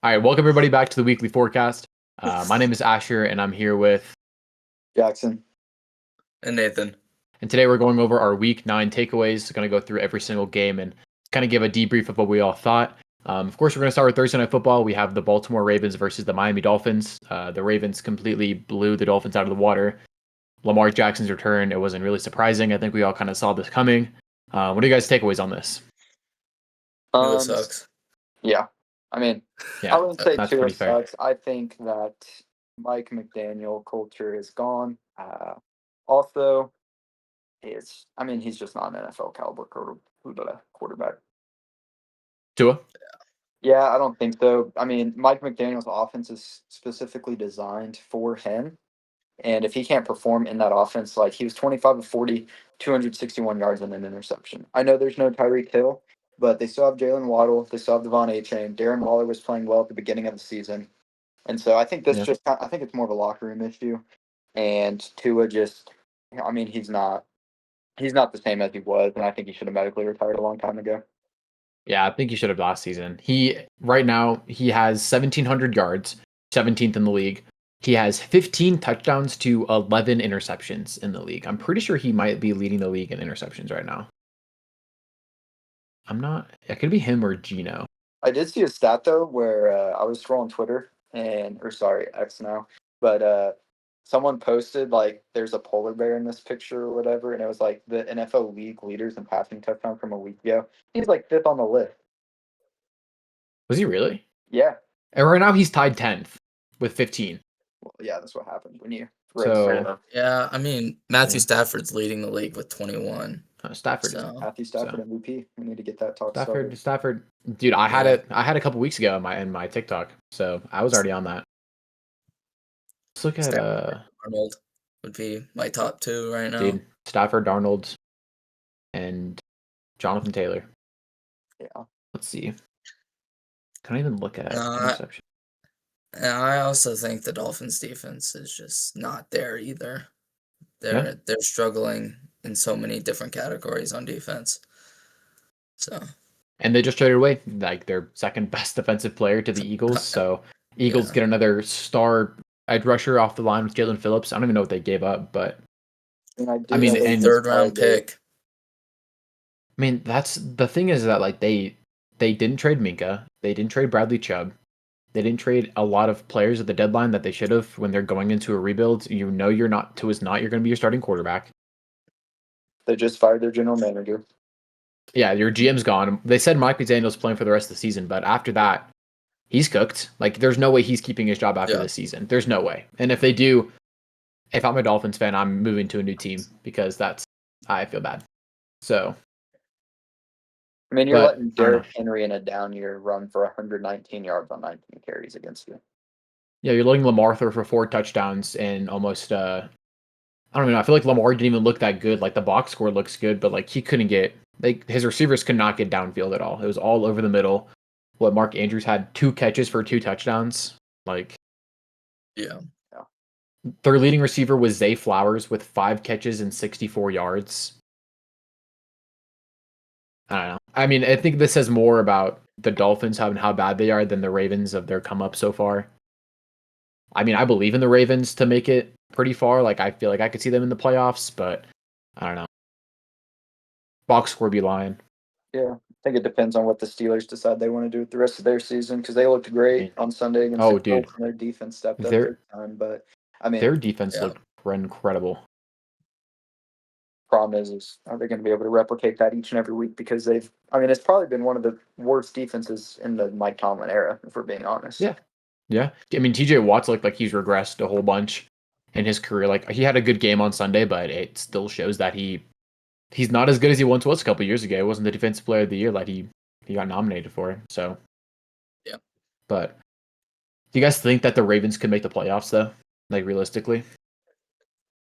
All right, welcome everybody back to the weekly forecast. My name is Asher, and I'm here with Jackson. And Nathan. And today we're going over our Week 9 takeaways. Going to go through every single game and kind of give a debrief of what we all thought. Of course, we're going to start with Thursday Night Football. We have the Baltimore Ravens versus the Miami Dolphins. The Ravens completely blew the Dolphins out of the water. Lamar Jackson's return, it wasn't really surprising. I think we all kind of saw this coming. What are you guys' takeaways on this? Tua sucks. Yeah. I mean, Yeah, I wouldn't say that's Tua pretty fair. sucks. I think that Mike McDaniel culture is gone. Also, he's just not an NFL caliber quarterback. Tua? Yeah, I don't think so. I mean, Mike McDaniel's offense is specifically designed for him. And if he can't perform in that offense, like he was 25 of 40, 261 yards and an interception. I know there's no Tyreek Hill, but they still have Jalen Waddle. They still have Devon A-Chain. Darren Waller was playing well at the beginning of the season. And so I think I think it's more of a locker room issue. And Tua he's not the same as he was. And I think he should have medically retired a long time ago. Yeah, I think he should have last season. Right now, he has 1,700 yards, 17th in the league. He has 15 touchdowns to 11 interceptions in the league. I'm pretty sure he might be leading the league in interceptions right now. It could be him or Gino. I did see a stat though where I was scrolling Twitter X now, but someone posted like there's a polar bear in this picture or whatever, and it was like the NFL league leaders in passing touchdown from a week ago. He's like fifth on the list. Was he really? Yeah. And right now he's tied 10th with 15. Well, yeah, that's what happens when you. Yeah, I mean Matthew Stafford's leading the league with 21. Stafford. Matthew Stafford MVP. We need to get that talk started. Stafford. Dude, I had it a couple weeks ago in my TikTok, so I was already on that. Let's look at Arnold would be my top two right now. Dude, Stafford, Darnold, and Jonathan Taylor. Yeah. Let's see. Can I even look at interception? I also think the Dolphins defense is just not there either. They're struggling in so many different categories on defense. So. And they just traded away like their second best defensive player to the Eagles. So Eagles get another star edge rusher off the line with Jalen Phillips. I don't even know what they gave up, but I mean, a third round pick. I mean, that's the thing is that like they didn't trade Minka, they didn't trade Bradley Chubb, they didn't trade a lot of players at the deadline that they should have when they're going into a rebuild. You know, you're going to be your starting quarterback. They just fired their general manager. Yeah, your GM's gone. They said Mike McDaniel's playing for the rest of the season, but after that, he's cooked. Like, there's no way he's keeping his job after this season. There's no way. And if they do, if I'm a Dolphins fan, I'm moving to a new team because I feel bad. So. I mean, you're letting Derrick Henry in a down year run for 119 yards on 19 carries against you. Yeah, you're letting Lamar throw for 4 touchdowns and almost, I don't even know. I feel like Lamar didn't even look that good. Like, the box score looks good, but, like, he couldn't his receivers could not get downfield at all. It was all over the middle. Mark Andrews had 2 catches for 2 touchdowns. Like, yeah. Their leading receiver was Zay Flowers with 5 catches and 64 yards. I don't know. I mean, I think this says more about the Dolphins having how bad they are than the Ravens of their come up so far. I mean, I believe in the Ravens to make it pretty far. Like, I feel like I could see them in the playoffs, but I don't know. Box score be lying. Yeah, I think it depends on what the Steelers decide they want to do with the rest of their season because they looked great on Sunday against the Colts and their defense stepped up big time. But I mean, their defense looked incredible. Problem is are they going to be able to replicate that each and every week? Because it's probably been one of the worst defenses in the Mike Tomlin era, if we're being honest. Yeah. I mean, TJ Watt's looked like he's regressed a whole bunch in his career. Like, he had a good game on Sunday, but it still shows that he's not as good as he once was a couple years ago. It wasn't the defensive player of the year that he got nominated for. So, yeah. But do you guys think that the Ravens could make the playoffs, though? Like, realistically?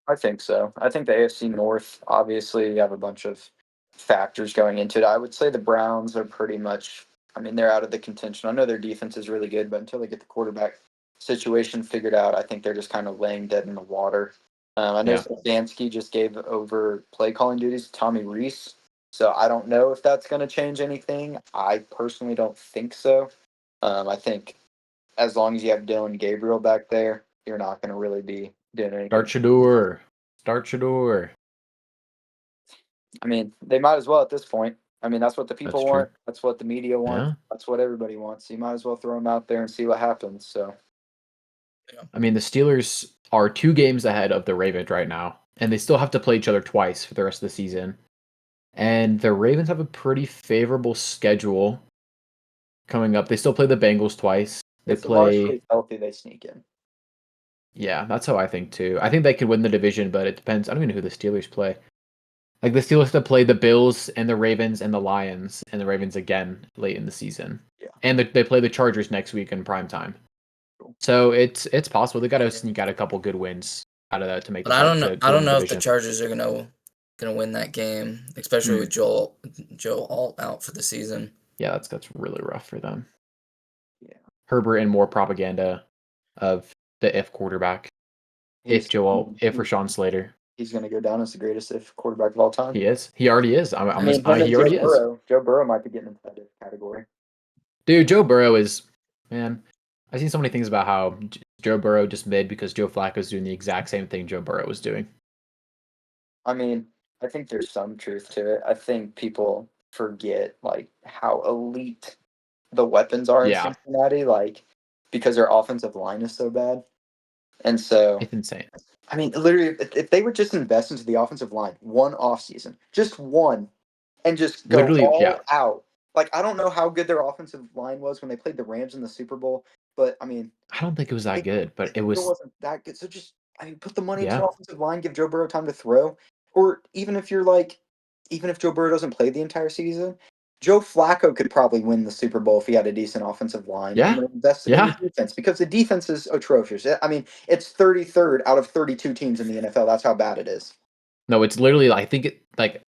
I think so. I think the AFC North, obviously, you have a bunch of factors going into it. I would say the Browns are pretty much, they're out of the contention. I know their defense is really good, but until they get the quarterback situation figured out, I think they're just kind of laying dead in the water. I know Stefanski just gave over play calling duties to Tommy Rees, so I don't know if that's going to change anything. I personally don't think so. I think as long as you have Dylan Gabriel back there, you're not going to really be doing anything. Start Shador. Start Shador. I mean, they might as well at this point. I mean, that's what the people That's true. want. That's what the media wants. Yeah. That's what everybody wants. So you might as well throw them out there and see what happens. So, I mean, the Steelers are 2 games ahead of the Ravens right now, and they still have to play each other twice for the rest of the season. And the Ravens have a pretty favorable schedule coming up. They still play the Bengals twice. They if Lamar play. stays healthy, they sneak in. Yeah, that's how I think too. I think they could win the division, but it depends. I don't even know who the Steelers play. Like the Steelers have to play the Bills and the Ravens and the Lions and the Ravens again late in the season. Yeah. And they play the Chargers next week in prime time. Cool. So it's possible. They got to sneak out a couple good wins out of that to make. But I don't know. I don't know if the Chargers are gonna win that game, especially with Joe Alt out for the season. Yeah, that's really rough for them. Yeah. Herbert and more propaganda of the if quarterback. If Rashawn Slater. He's going to go down as the greatest if quarterback of all time. He is. He already is. He already is. Joe Burrow might be getting into that category. Dude, Joe Burrow is, man, I've seen so many things about how Joe Burrow just mid because Joe Flacco's doing the exact same thing Joe Burrow was doing. I mean, I think there's some truth to it. I think people forget like how elite the weapons are in Cincinnati, like because their offensive line is so bad. And so it's insane. I mean, literally, if they would just invest into the offensive line one offseason, just one, and just go all out. Like, I don't know how good their offensive line was when they played the Rams in the Super Bowl, but I mean, I don't think it was that good, but it wasn't that good. So just, put the money into the offensive line, give Joe Burrow time to throw, or even if Joe Burrow doesn't play the entire season, Joe Flacco could probably win the Super Bowl if he had a decent offensive line. Yeah. And invested in the defense because the defense is atrocious. I mean, it's 33rd out of 32 teams in the NFL. That's how bad it is. No, it's literally, I think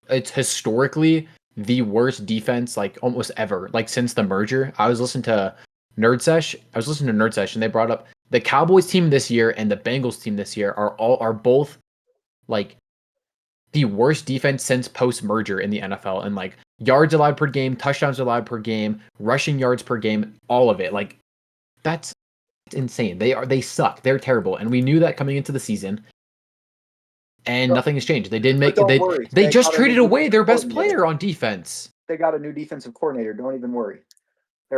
it's historically the worst defense almost ever. Since the merger, I was listening to Nerd Sesh. And they brought up the Cowboys team this year and the Bengals team this year are both the worst defense since post-merger in the NFL, and yards allowed per game, touchdowns allowed per game, rushing yards per game, all of it. That's insane. They suck. They're terrible, and we knew that coming into the season. And nothing has changed. They didn't make it. They just traded away their best player on defense. They got a new defensive coordinator. Don't even worry.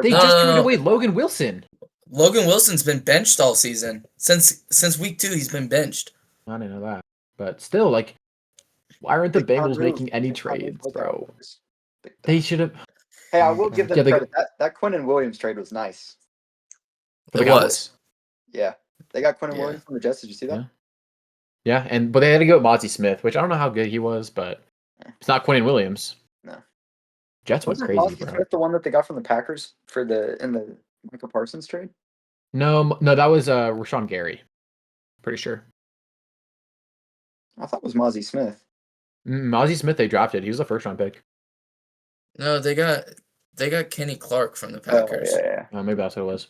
They just traded away Logan Wilson. Logan Wilson's been benched all season. Since week 2, he's been benched. I didn't know that, but still, why aren't the Bengals making any trades, bro? They should have. Hey, I will give them credit. That Quinnen Williams trade was nice. It was. Yeah, they got Quinnen Williams from the Jets. Did you see that? Yeah, but they had to go with Mozzie Smith, which I don't know how good he was, but it's not Quinnen Williams. No. Jets went crazy, Mozzie Smith the one that they got from the Packers in the Michael Parsons trade? No, that was Rashawn Gary. Pretty sure. I thought it was Mozzie Smith. Mozzie Smith they drafted. He was a first-round pick. No, they got Kenny Clark from the Packers. Oh, yeah. Maybe that's what it was.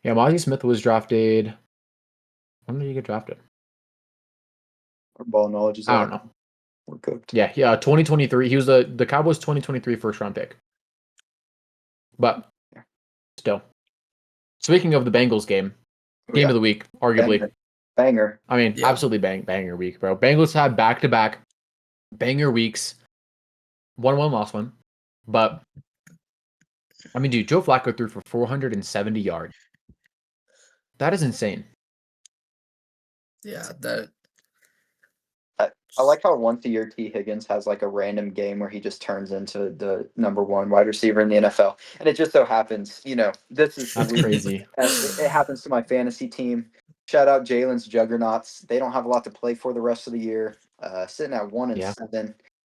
Yeah, Mozzie Smith was drafted. When did he get drafted? Our ball knowledge is I don't know. We're cooked. Yeah, 2023. He was the Cowboys' 2023 first-round pick. But still. Speaking of the Bengals game of the week, arguably. Banger. I mean, absolutely banger week, bro. Bengals had back-to-back banger weeks. Won one, lost one. But, I mean, dude, Joe Flacco threw for 470 yards. That is insane. Yeah, I like how once a year T. Higgins has a random game where he just turns into the number 1 wide receiver in the NFL. And it just so happens, this is That's crazy. It happens to my fantasy team. Shout out Jalen's Juggernauts. They don't have a lot to play for the rest of the year. Sitting at 1-7.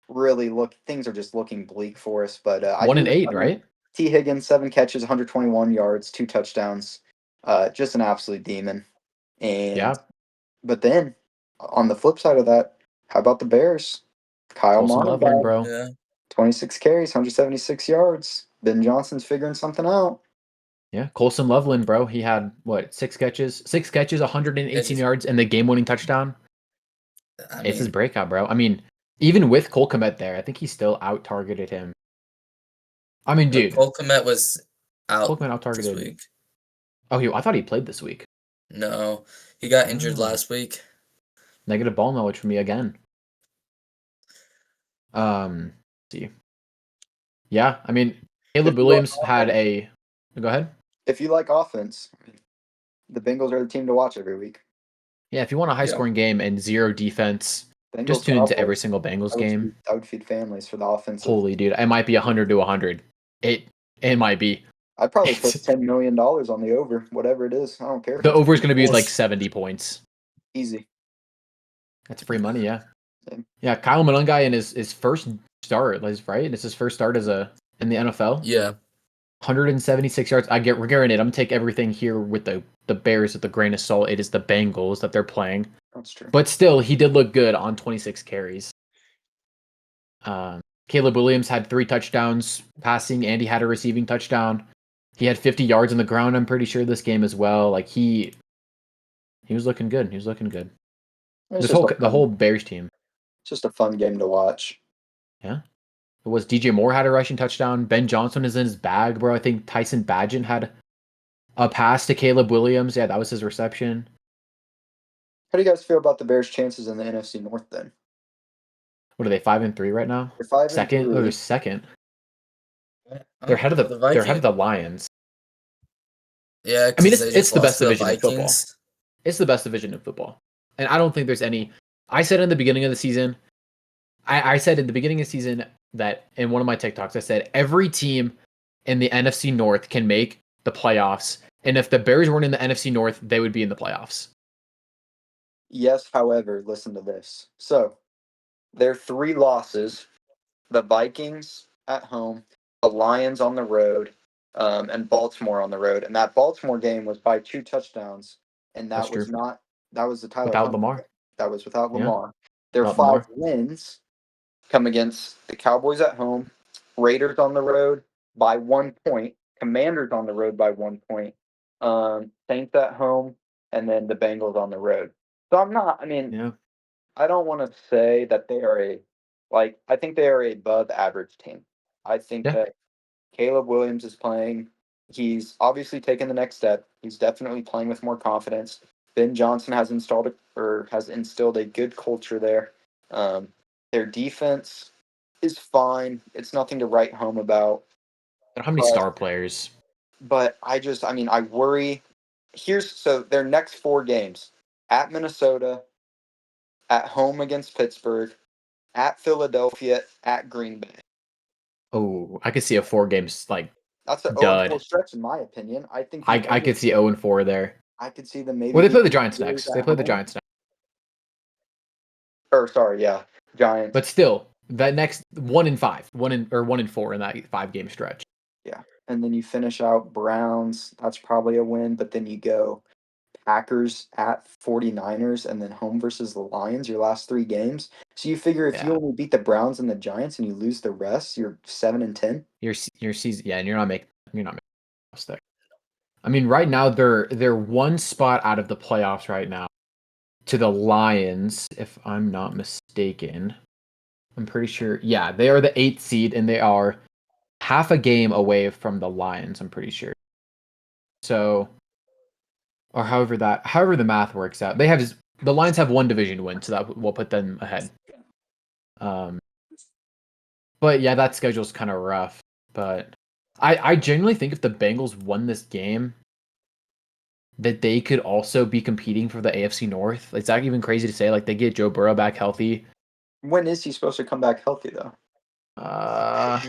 Really things are just looking bleak for us. But 1-8, right? T. Higgins, 7 catches, 121 yards, 2 touchdowns. Just an absolute demon. And but then on the flip side of that, how about the Bears? Kyle Monaghan, bro. Yeah. 26 carries, 176 yards. Ben Johnson's figuring something out. Yeah, Colson Loveland, bro. He had 6 catches, 118 yards, and the game-winning touchdown. It's his breakout, bro. I mean, even with Cole Kmet there, I think he still out-targeted him. I mean, dude. Cole Kmet was out. Cole Kmet out-targeted. This week. Oh, I thought he played this week. No, he got injured Oh. last week. Negative ball knowledge for me again. Let's see. Yeah, I mean, Caleb If you like Williams had offense- a. Go ahead. If you like offense, the Bengals are the team to watch every week. Yeah, if you want a high scoring game and zero defense, just Bengals tune into Cowboys. every single Bengals game. I would feed families for the offensive. Holy dude, it might be 100 to 100. It might be. I'd probably put $10 million on the over, whatever it is. I don't care. The over is going to be like 70 points. Easy. That's free money, yeah. Same. Yeah, Kyle Monangai in his first start, right? It's his first start in the NFL. Yeah. 176 yards. We're guaranteed. I'm gonna take everything here with the Bears with a grain of salt. It is the Bengals that they're playing. That's true. But still, he did look good on 26 carries. Caleb Williams had 3 touchdowns passing, and he had a receiving touchdown. He had 50 yards on the ground, I'm pretty sure, this game as well. Like he was looking good. He was looking good. The whole Bears team. It's just a fun game to watch. Yeah. It was DJ Moore had a rushing touchdown. Ben Johnson is in his bag, bro. I think Tyson Bagent had a pass to Caleb Williams. Yeah, that was his reception. How do you guys feel about the Bears' chances in the NFC North then? What are they, 5-3 right now? They're 5-3. Second? Oh, they're second. They're ahead of they're ahead of the Lions. Yeah, I mean it's the best division in football. Vikings. It's the best division in football. And I don't think there's any. I said in the beginning of the season, I said in the beginning of the season that in one of my TikToks, I said every team in the NFC North can make the playoffs. And if the Bears weren't in the NFC North, they would be in the playoffs. Yes, however, listen to this. So, their 3 losses, the Vikings at home, the Lions on the road, and Baltimore on the road. And that Baltimore game was by 2 touchdowns. And that was the Tyler without Huntley Lamar. game. That was without Yeah. Lamar. Their Without 5 Lamar. wins come against the Cowboys at home, Raiders on the road by 1 point, Commanders on the road by 1 point, Saints at home, and then the Bengals on the road. So I don't want to say that they are I think they are a above average team. I think that Caleb Williams is playing. He's obviously taken the next step. He's definitely playing with more confidence. Ben Johnson has instilled a good culture there. Their defense is fine. It's nothing to write home about. They don't have any star players. But I worry. So their next 4 games: at Minnesota, at home against Pittsburgh, at Philadelphia, at Green Bay. Oh, I could see a 4 games That's an dud. 0-4 stretch in my opinion. I think I could see 0-4 there. I could see them maybe. Well, they play the Giants next. Giants next. Giants. But still, that next 1-5, 1-4 in that 5-game stretch. Yeah, and then you finish out Browns. That's probably a win. But then you go Packers at 49ers and then home versus the Lions. Your last 3 games. So you figure if you only beat the Browns and the Giants and you lose the rest, you're 7-10. Your season, yeah, and you're not making there. I mean, right now they're 1 spot out of the playoffs right now to the Lions, if I'm not mistaken. I'm pretty sure. Yeah, they are the 8th seed, and they are half a game away from the Lions. I'm pretty sure. So, or however the math works out, the Lions have 1 division win, so that will put them ahead. But yeah, that schedule's kind of rough. But I genuinely think if the Bengals won this game, that they could also be competing for the AFC North. Is that even crazy to say? Like, they get Joe Burrow back healthy. When is he supposed to come back healthy, though? I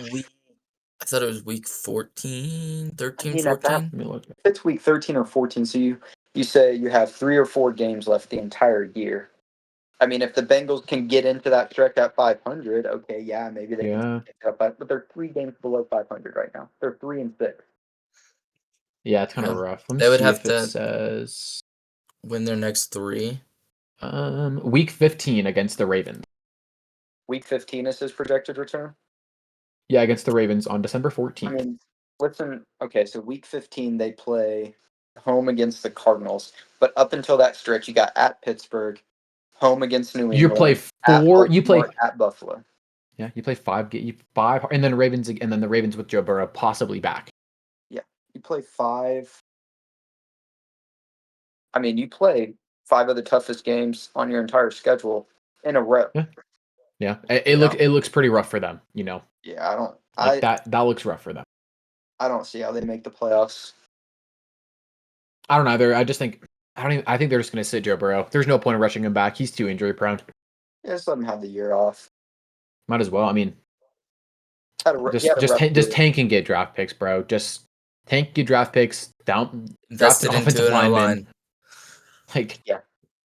thought it was week 14, 13, 14. Let me look. It's week 13 or 14, so you say you have 3 or 4 games left the entire year. I mean, if the Bengals can get into that stretch at 500, okay, yeah, maybe they can pick up. But they're 3 games below 500 right now. They're 3-6. Yeah, it's kind of rough. Let me They would see have if to it says win their next 3. Week 15 against the Ravens. Week 15 is his projected return? Yeah, against the Ravens on December 14th. I mean, so week 15 they play home against the Cardinals, but up until that stretch you got at Pittsburgh, home against New England. You play 4. You play at Buffalo. Yeah, you play 5. Get you 5, and then Ravens with Joe Burrow possibly back. Yeah, you play 5 I mean, you play 5 of the toughest games on your entire schedule in a row. Yeah. It looks pretty rough for them, you know. Yeah, That looks rough for them. I don't see how they make the playoffs. I don't either. I think they're just gonna sit Joe Burrow. There's no point in rushing him back. He's too injury prone. Yeah, just let him have the year off. Might as well. I mean, He had a rough just year. tank and get draft picks, bro. Just tank, get draft picks, draft Invested an into offensive an lineman. O-line. Like, Yeah.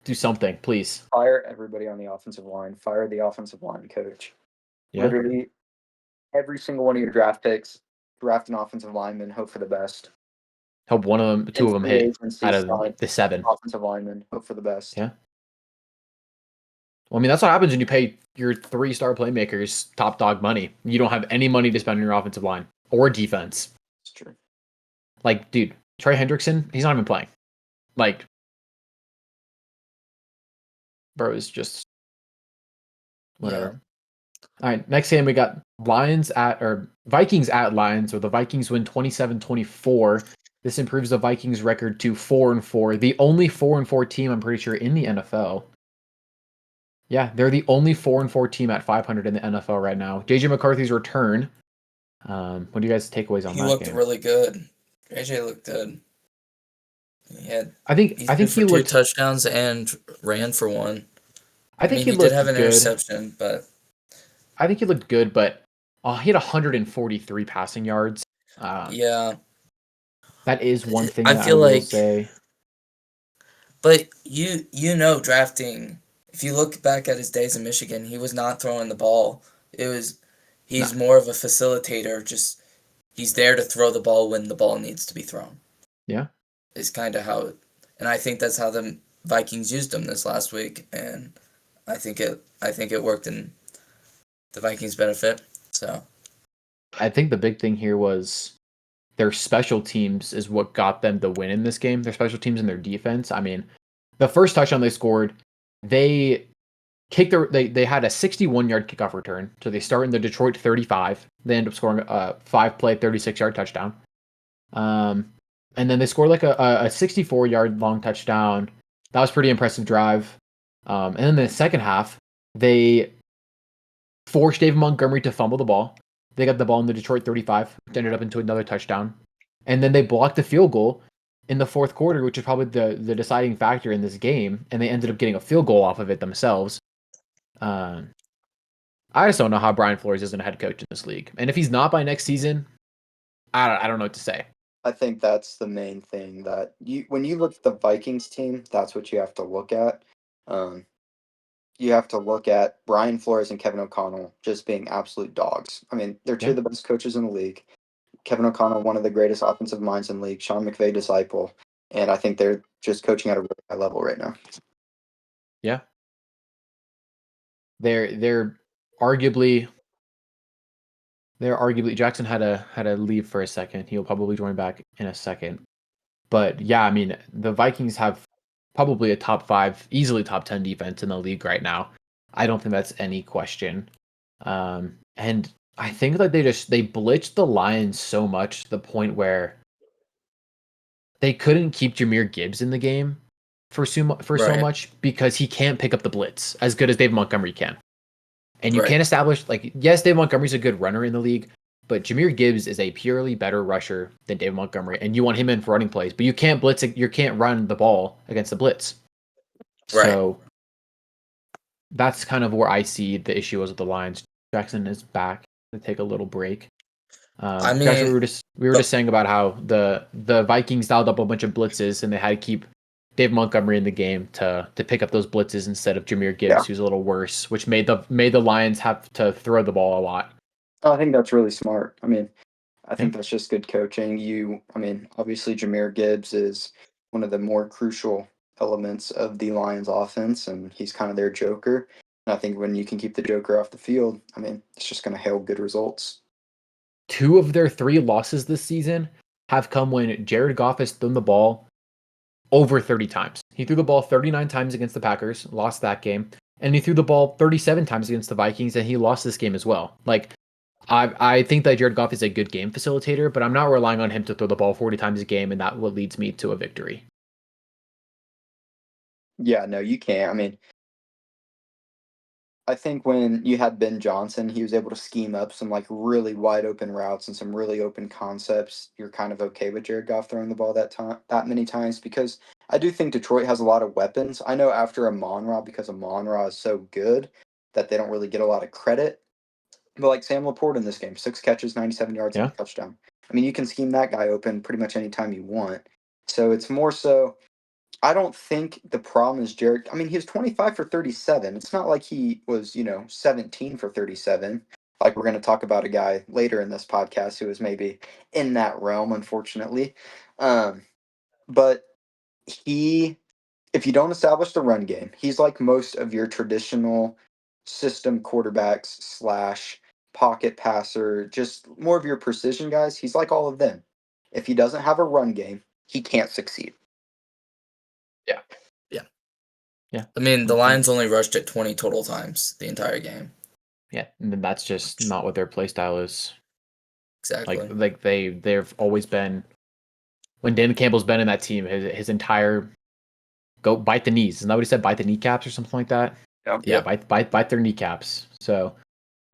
do something, please. Fire everybody on the offensive line. Fire the offensive line coach. Yeah. Literally, every single one of your draft picks, draft an offensive lineman. Hope for the best. Hope one of them, two of them hit out of the 7. Offensive lineman. Hope for the best. Yeah. Well, I mean, that's what happens when you pay your 3-star playmakers top dog money. You don't have any money to spend on your offensive line or defense. It's true. Like, dude, Trey Hendrickson, he's not even playing. Like, bro, is just whatever. All right, next game we got Vikings at Lions, where the Vikings win 27-24. This improves the Vikings record to 4-4, the only 4-4 team I'm pretty sure in the NFL. Yeah, they're the only 4-4 team at 500 in the NFL right now. JJ McCarthy's return. What do you guys takeaways on that? He looked game? really good. JJ looked good. I think he looked 2 touchdowns and ran for 1. I think he looked did have an good. interception, but I think he looked good, but he had 143 passing yards. yeah, that is one thing I that feel I will like, say. But you know, drafting. If you look back at his days in Michigan, he was not throwing the ball. He's more of a facilitator. Just he's there to throw the ball when the ball needs to be thrown. Yeah, is kind of how, and I think that's how the Vikings used him this last week, and I think it worked in the Vikings' benefit. So I think the big thing here was their special teams is what got them the win in this game. Their special teams and their defense. I mean, the first touchdown they scored, they had a 61-yard kickoff return. So they start in the Detroit 35. They end up scoring a 5-play, 36-yard touchdown. And then they scored like a 64-yard long touchdown. That was pretty impressive drive. And then the second half, they forced David Montgomery to fumble the ball. They got the ball in the Detroit 35, which ended up into another touchdown. And then they blocked a field goal in the fourth quarter, which is probably the deciding factor in this game. And they ended up getting a field goal off of it themselves. I just don't know how Brian Flores isn't a head coach in this league. And if he's not by next season, I don't know what to say. I think that's the main thing that when you look at the Vikings team, that's what you have to look at. You have to look at Brian Flores and Kevin O'Connell just being absolute dogs. I mean, they're two of the best coaches in the league. Kevin O'Connell, one of the greatest offensive minds in the league. Sean McVay, disciple. And I think they're just coaching at a really high level right now. Yeah. They're arguably Jackson had to leave for a second. He'll probably join back in a second. But yeah, I mean, the Vikings have probably a top 5, easily top 10 defense in the league right now. I don't think that's any question. And I think that they blitzed the Lions so much to the point where they couldn't keep Jahmyr Gibbs in the game for so much because he can't pick up the blitz as good as Dave Montgomery can. And you can't establish, yes, Dave Montgomery's a good runner in the league, but Jahmyr Gibbs is a purely better rusher than Dave Montgomery, and you want him in for running plays, but you can't you can't run the ball against the blitz. Right. So that's kind of where I see the issue is with the Lions. Jackson is back to take a little break. I mean, Jackson, we were just saying about how the Vikings dialed up a bunch of blitzes and they had to keep Dave Montgomery in the game to pick up those blitzes instead of Jahmyr Gibbs, who's a little worse, which made the Lions have to throw the ball a lot. I think that's really smart. I mean, I think that's just good coaching. Obviously Jahmyr Gibbs is one of the more crucial elements of the Lions offense, and he's kind of their joker. And I think when you can keep the joker off the field, it's just going to hail good results. 2 of their 3 losses this season have come when Jared Goff has thrown the ball over 30 times. He threw the ball 39 times against the Packers, lost that game, and he threw the ball 37 times against the Vikings, and he lost this game as well. I think that Jared Goff is a good game facilitator, but I'm not relying on him to throw the ball 40 times a game, and that what leads me to a victory. Yeah, no, you can't. I mean, I think when you had Ben Johnson, he was able to scheme up some like really wide open routes and some really open concepts. You're kind of okay with Jared Goff throwing the ball that many times because I do think Detroit has a lot of weapons. I know after Amon-Ra, because Amon-Ra is so good that they don't really get a lot of credit. But like Sam Laporte in this game, 6 catches, 97 yards, and Yeah. a touchdown. I mean, you can scheme that guy open pretty much anytime you want. So it's more so I don't think the problem is Jared. I mean, he was 25 for 37. It's not like he was, 17 for 37. Like we're going to talk about a guy later in this podcast who was maybe in that realm, unfortunately. But he, if you don't establish the run game, he's like most of your traditional system quarterbacks slash pocket passer, just more of your precision guys. He's like all of them. If he doesn't have a run game, he can't succeed. Yeah. Yeah. Yeah. I mean, the Lions only rushed it 20 total times the entire game. Yeah, and then that's just not what their play style is. Exactly. Like they've always been when Dan Campbell's been in that team, his entire go bite the knees. Isn't that what he said? Bite the kneecaps or something like that? Yep. Yeah, bite their kneecaps. So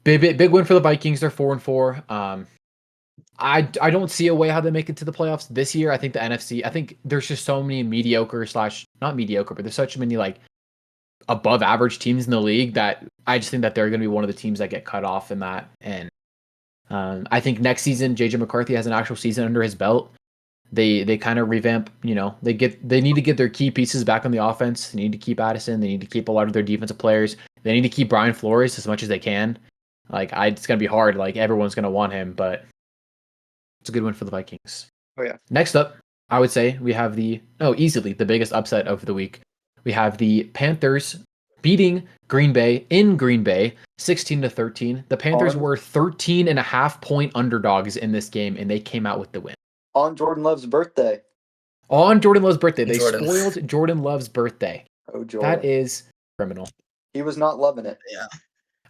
big win for the Vikings. They're 4-4. I don't see a way how they make it to the playoffs this year. I think the NFC. I think there's just so many mediocre slash not mediocre, but there's such many like above average teams in the league that I just think that they're going to be one of the teams that get cut off in that. And I think next season JJ McCarthy has an actual season under his belt. They kind of revamp. They need to get their key pieces back on the offense. They need to keep Addison. They need to keep a lot of their defensive players. They need to keep Brian Flores as much as they can. It's gonna be hard. Like everyone's gonna want him, but it's a good win for the Vikings. Oh yeah. Next up, I would say we have easily the biggest upset of the week. We have the Panthers beating Green Bay in Green Bay 16-13. The Panthers were 13.5-point underdogs in this game, and they came out with the win. On Jordan Love's birthday. On Jordan Love's birthday. They spoiled Jordan Love's birthday. Oh, Jordan. That is criminal. He was not loving it. Yeah.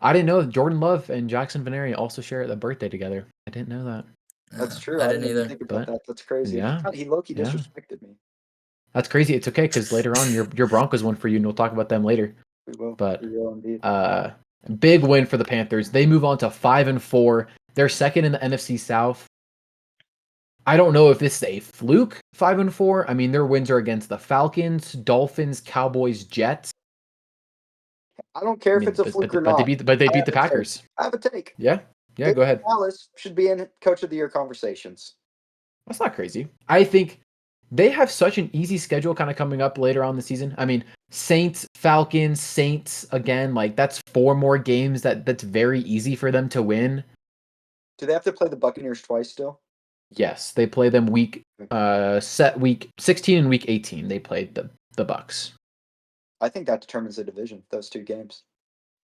I didn't know Jordan Love and Jackson Vaneri also share the birthday together. I didn't know that. That's true. I didn't didn't either. think about that. That's crazy. Yeah. He low-key disrespected me. That's crazy. It's okay because later on your Broncos won for you, and we'll talk about them later. We will. But we will indeed. Big win for the Panthers. They move on to 5-4. They're second in the NFC South. I don't know if this is a fluke, 5-4. I mean, their wins are against the Falcons, Dolphins, Cowboys, Jets. I don't care if it's a fluke or not. They beat the Packers. I have a take. Yeah, go ahead. Dallas should be in Coach of the Year conversations. That's not crazy. I think they have such an easy schedule kind of coming up later on the season. I mean, Saints, Falcons, Saints again. Like that's 4 more games that's very easy for them to win. Do they have to play the Buccaneers twice still? Yes, they play them week 16 and week 18. They played the Bucks. I think that determines the division. Those 2 games.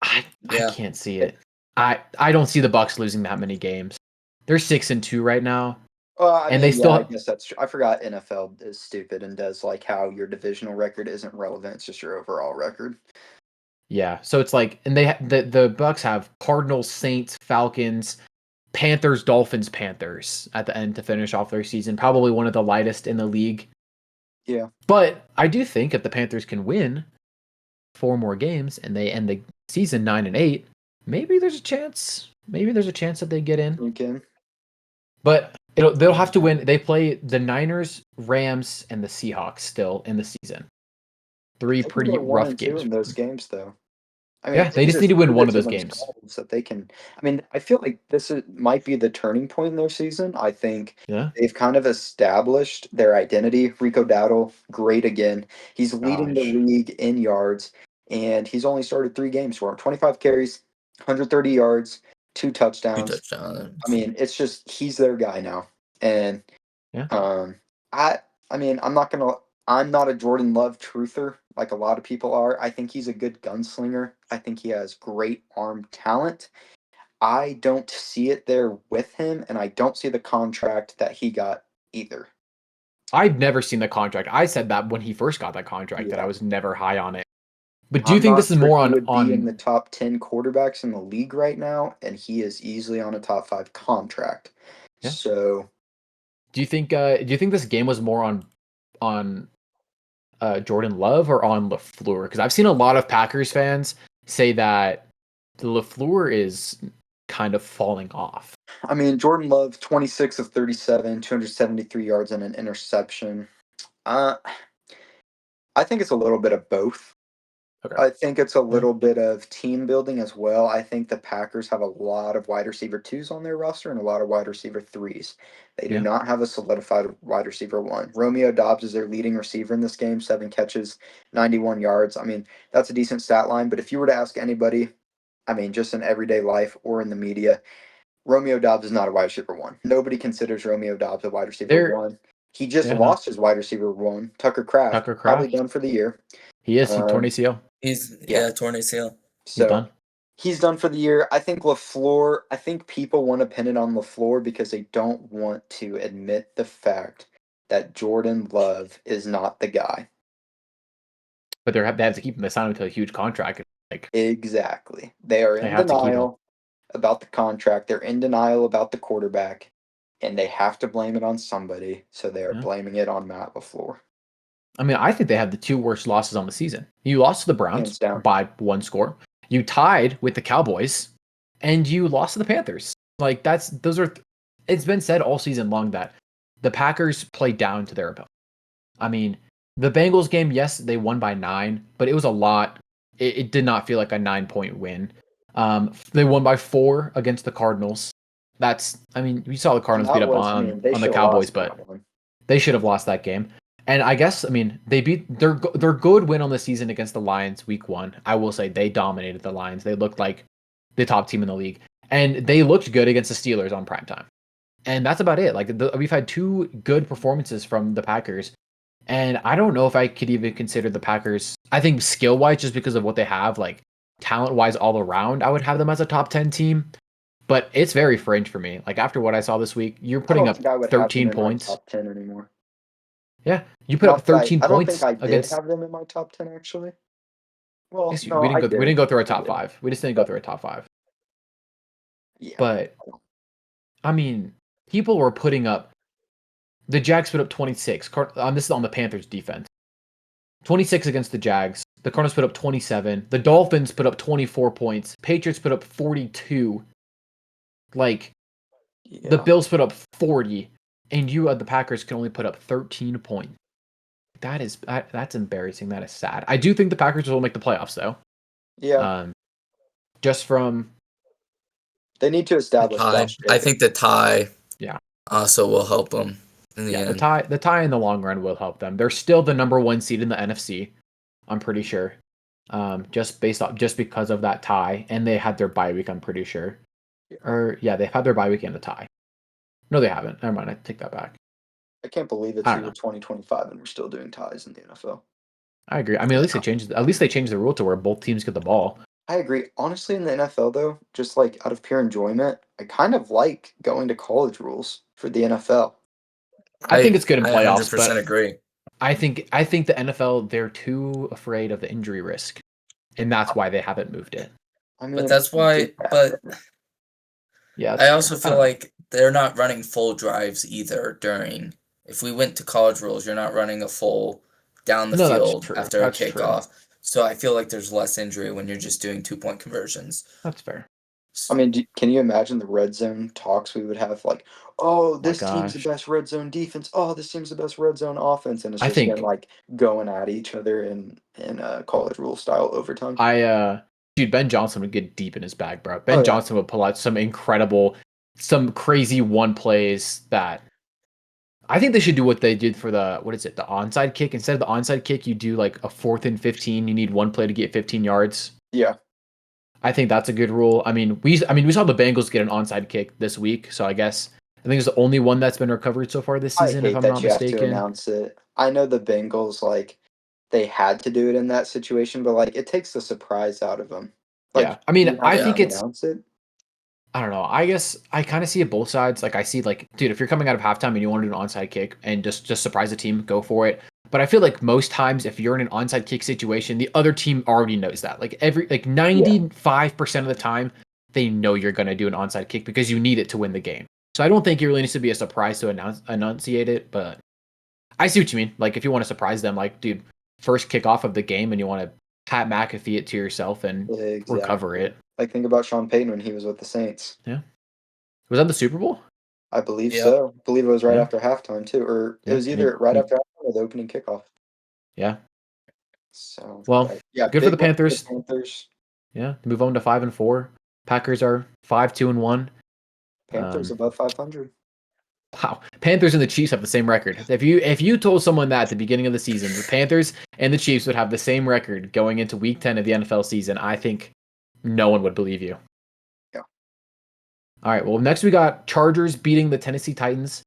I can't see it. I don't see the Bucks losing that many games. They're 6-2 right now. They still. I guess that's true. I forgot NFL is stupid and does like how your divisional record isn't relevant. It's just your overall record. Yeah, so it's like, and the Bucks have Cardinals, Saints, Falcons, Panthers, Dolphins, Panthers at the end to finish off their season. Probably one of the lightest in the league. Yeah, but I do think if the Panthers can win 4 more games and they end the season 9-8, maybe there's a chance. Maybe there's a chance that they get in. Okay. But they'll have to win. They play the Niners, Rams, and the Seahawks still in the season. 3 pretty rough games in those games, though. I mean, yeah, they just need to win one of those games. So that they can. I mean, I feel like might be the turning point in their season. I think they've kind of established their identity. Rico Dowdle, great again. He's leading the league in yards, and he's only started 3 games for him. 25 carries, 130 yards, 2 touchdowns. I mean, it's just he's their guy now, and I mean, I'm not a Jordan Love truther like a lot of people are. I think he's a good gunslinger. I think he has great arm talent. I don't see it there with him, and I don't see the contract that he got either. I've never seen the contract. I said that when he first got that contract that I was never high on it. But do you think this is more on be in the top 10 quarterbacks in the league right now, and he is easily on a top 5 contract. Yeah. So do you think this game was more on Jordan Love or on LaFleur? Because I've seen a lot of Packers fans say that the LaFleur is kind of falling off. I mean, Jordan Love, 26 of 37, 273 yards and an interception. I think it's a little bit of both. Okay. I think it's a little bit of team building as well. I think the Packers have a lot of wide receiver 2s on their roster and a lot of wide receiver 3s. They do not have a solidified wide receiver 1. Romeo Doubs is their leading receiver in this game, 7 catches, 91 yards. I mean, that's a decent stat line, but if you were to ask anybody, I mean, just in everyday life or in the media, Romeo Doubs is not a wide receiver 1. Nobody considers Romeo Doubs a wide receiver 1. He just lost his wide receiver 1, Tucker Kraft, probably done for the year. He is. He torn ACL. He's torn ACL. So he's done. He's done for the year. I think LaFleur. I think people want to pin it on LaFleur because they don't want to admit the fact that Jordan Love is not the guy. But they have to keep him assigned to a huge contract. Like exactly, they are in denial about the contract. They're in denial about the quarterback, and they have to blame it on somebody. So they are blaming it on Matt LaFleur. I mean, I think they have the 2 worst losses on the season. You lost to the Browns by 1 score. You tied with the Cowboys, and you lost to the Panthers. Like it's been said all season long that the Packers play down to their opponent. I mean, the Bengals game, yes, they won by 9, but it was a lot. It did not feel like a 9-point win. They won by 4 against the Cardinals. We saw the Cardinals beat up on the Cowboys, but they should have lost that game. And I guess, they beat their good win on the season against the Lions week 1. I will say they dominated the Lions. They looked like the top team in the league. And they looked good against the Steelers on primetime. And that's about it. We've had 2 good performances from the Packers. And I don't know if I could even consider the Packers, I think skill-wise, just because of what they have, talent-wise all around, I would have them as a top 10 team. But it's very fringe for me. After what I saw this week, you're putting up 13 points. Top 10 anymore. Yeah, you put up 13 points. I don't think I did have them in my top 10 actually. Well, yes, no, we didn't go through our top 5. We just didn't go through our top 5. Yeah. But people were putting up. The Jags put up 26. This is on the Panthers defense. 26 against the Jags. The Cardinals put up 27. The Dolphins put up 24 points. Patriots put up 42. The Bills put up 40. And the Packers can only put up 13 points. That's embarrassing. That is sad. I do think the Packers will make the playoffs, though. Yeah. Just from they need to establish. I think the tie. Yeah. Also will help them in the end. The tie in the long run will help them. They're still the number 1 seed in the NFC. I'm pretty sure. Just because of that tie, and they had their bye week. I'm pretty sure. They've had their bye week and the tie. No, they haven't. Never mind. I take that back. I can't believe it's 2025 and we're still doing ties in the NFL. I agree. At least they changed the rule to where both teams get the ball. I agree. Honestly, in the NFL though, just out of pure enjoyment, I kind of like going to college rules for the NFL. I think it's good in playoffs. 100% agree. I think the NFL, they're too afraid of the injury risk, and that's why they haven't moved it. But that's why. But yeah, I also feel like they're not running full drives either during. If we went to college rules, you're not running a full down the field after a kickoff. So I feel like there's less injury when you're just doing 2-point conversions. That's fair. Can you imagine the red zone talks we would have? This team's the best red zone defense. Oh, this team's the best red zone offense, and it's just been going at each other in college rule style overtime. Ben Johnson would get deep in his bag, bro. Ben Johnson would pull out some crazy one plays that I think they should do what they did for the onside kick. Instead of the onside kick, you do a 4th and 15. You need one play to get 15 yards. Yeah. I think that's a good rule. We saw the Bengals get an onside kick this week, so I think it's the only one that's been recovered so far this season, if I'm not mistaken. Have to announce it. I know the Bengals they had to do it in that situation, but it takes the surprise out of them. I think it's. I don't know. I guess I kind of see it both sides. I see dude, if you're coming out of halftime and you want to do an onside kick and just surprise the team, go for it. But I feel like most times if you're in an onside kick situation, the other team already knows that. 95% of the time, they know you're going to do an onside kick because you need it to win the game. So I don't think it really needs to be a surprise to enunciate it, but I see what you mean. If you want to surprise them, dude, first kickoff of the game and you want to Pat McAfee it to yourself and recover it. Like, think about Sean Payton when he was with the Saints. Yeah. Was that the Super Bowl? I believe so. I believe it was right after halftime, too. Or it was either right after halftime or the opening kickoff. Yeah. So, well, good for the Panthers. Yeah, move on to 5-4. Packers are 5-2-1. Panthers above 500. Wow, Panthers and the Chiefs have the same record. If you told someone that at the beginning of the season, the Panthers and the Chiefs would have the same record going into Week 10 of the NFL season, I think no one would believe you. Yeah. All right. Well, next we got Chargers beating the Tennessee Titans,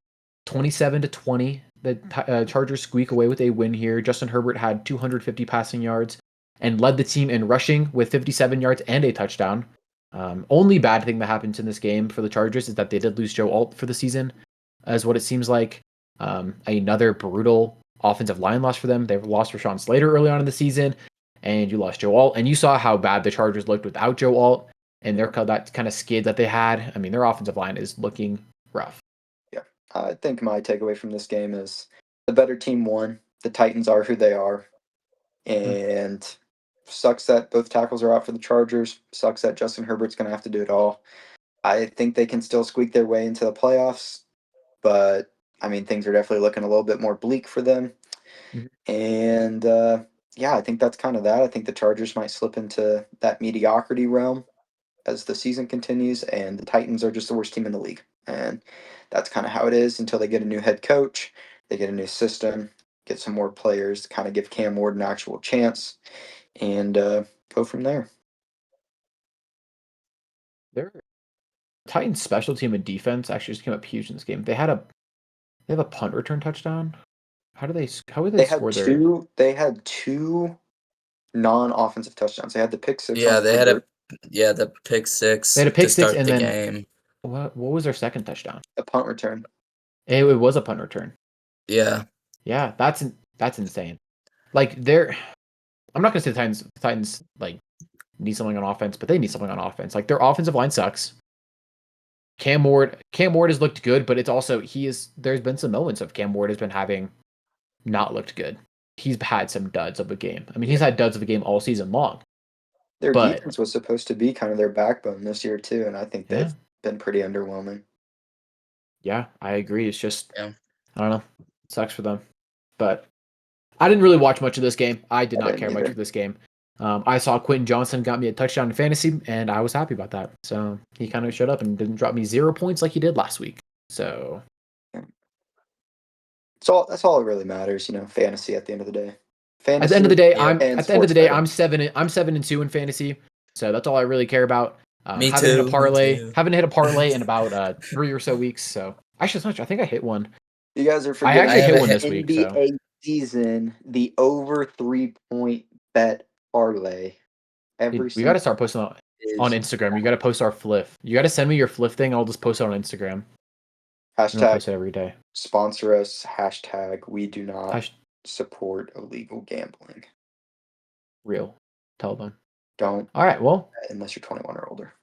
27-20. The Chargers squeak away with a win here. Justin Herbert had 250 passing yards and led the team in rushing with 57 yards and a touchdown. Only bad thing that happened in this game for the Chargers is that they did lose Joe Alt for the season, as what it seems like. Another brutal offensive line loss for them. They lost Rashawn Slater early on in the season, and you lost Joe Alt. And you saw how bad the Chargers looked without Joe Alt, and that kind of skid that they had. I mean, their offensive line is looking rough. Yeah, I think my takeaway from this game is the better team won. The Titans are who they are, and sucks that both tackles are out for the Chargers. Sucks that Justin Herbert's going to have to do it all. I think they can still squeak their way into the playoffs, but I mean, things are definitely looking a little bit more bleak for them. And I think that's kind of that. I think the Chargers might slip into that mediocrity realm as the season continues, and the Titans are just the worst team in the league. And that's kind of how it is until they get a new head coach, they get a new system, get some more players to kind of give Cam Ward an actual chance, and go from there. Their Titans special team and defense actually just came up huge in this game. They have a punt return touchdown. How would they score their? They had two non-offensive touchdowns. They had the pick six. Yeah, the pick six. They had a pick to six start and the then game. What was their second touchdown? A punt return. It was a punt return. Yeah. Yeah, that's insane. Like I'm not gonna say the Titans like need something on offense, but they need something on offense. Like their offensive line sucks. Cam Ward has looked good, but it's also there's been some moments of Cam Ward has been having not looked good. He's had some duds of a game. I mean, he's had duds of a game all season long. Their defense was supposed to be kind of their backbone this year too, and I think they've been pretty underwhelming. Yeah, I agree. It's just I don't know. It sucks for them. But I didn't really watch much of this game. I did not care much for this game. I saw Quentin Johnson got me a touchdown in fantasy, and I was happy about that. So he kind of showed up and didn't drop me 0 points like he did last week. So that's all that really matters, fantasy at the end of the day. At the end of the day, I'm 7-2 in fantasy. So that's all I really care about. Me haven't too. Hit a parlay. Haven't hit a parlay in about 3 or so weeks. So actually, I think I hit one. You guys are forgetting. I actually hit one this week. NBA season, the over 3-point bet parlay. We got to start posting on Instagram. You got to post our flip. You got to send me your flip thing. I'll just post it on Instagram. Hashtag post it every day. Sponsor us. Hashtag we do not support illegal gambling. Real. Tell them. Don't. All right. Well, unless you're 21 or older.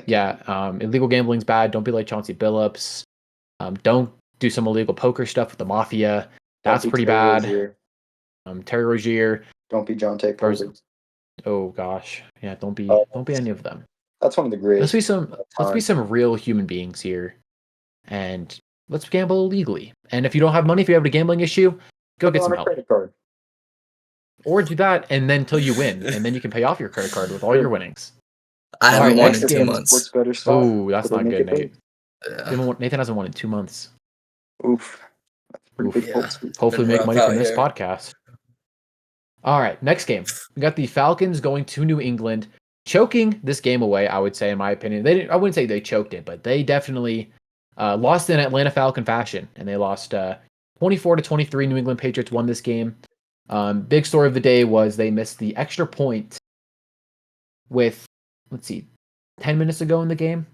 Illegal gambling's bad. Don't be like Chauncey Billups. Don't do some illegal poker stuff with the mafia. That's pretty bad. Terry Rozier. Don't be John Tate Porter. Oh gosh, yeah. Don't be any of them. That's one of the greatest. Let's be some real human beings here, and let's gamble illegally. And if you don't have money, if you have a gambling issue, go get some help. Credit card. Or do that, and then till you win, and then you can pay off your credit card with all your winnings. I haven't won in 2 months. Oh, that's not good, Nate. Nathan hasn't won in 2 months. Oof. Hopefully make money from this podcast. All right, next game. We got the Falcons going to New England, choking this game away, I would say, in my opinion. I wouldn't say they choked it, but they definitely lost in Atlanta Falcon fashion, and they lost 24-23. New England Patriots won this game. Big story of the day was they missed the extra point with, 10 minutes ago in the game.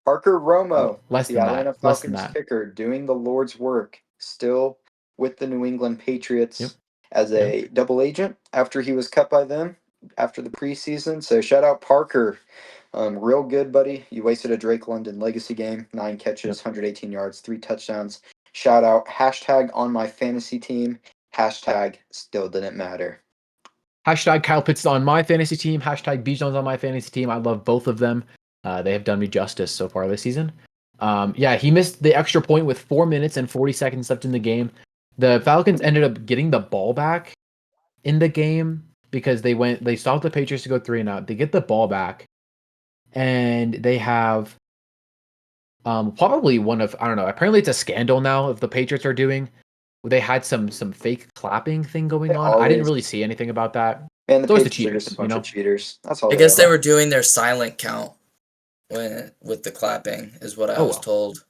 Parker Romo, the Atlanta Falcons kicker, doing the Lord's work, still with the New England Patriots as a double agent after he was cut by them after the preseason. So shout out Parker. Real good, buddy. You wasted a Drake London legacy game. 9 catches, 118 yards, 3 touchdowns. Shout out. Hashtag on my fantasy team. Hashtag still didn't matter. Hashtag Kyle Pitts on my fantasy team. Hashtag Bijan's on my fantasy team. I love both of them. They have done me justice so far this season. He missed the extra point with 4 minutes and 40 seconds left in the game. The Falcons ended up getting the ball back in the game because they stopped the Patriots to go 3-and-out. They get the ball back, and they have probably one of, I don't know, apparently it's a scandal now if the Patriots are doing. They had some fake clapping thing going on. I didn't really see anything about that. And the It's always the Patriots are just cheaters, a bunch of cheaters. That's all. I guess they were doing their silent count with the clapping, is what I was told.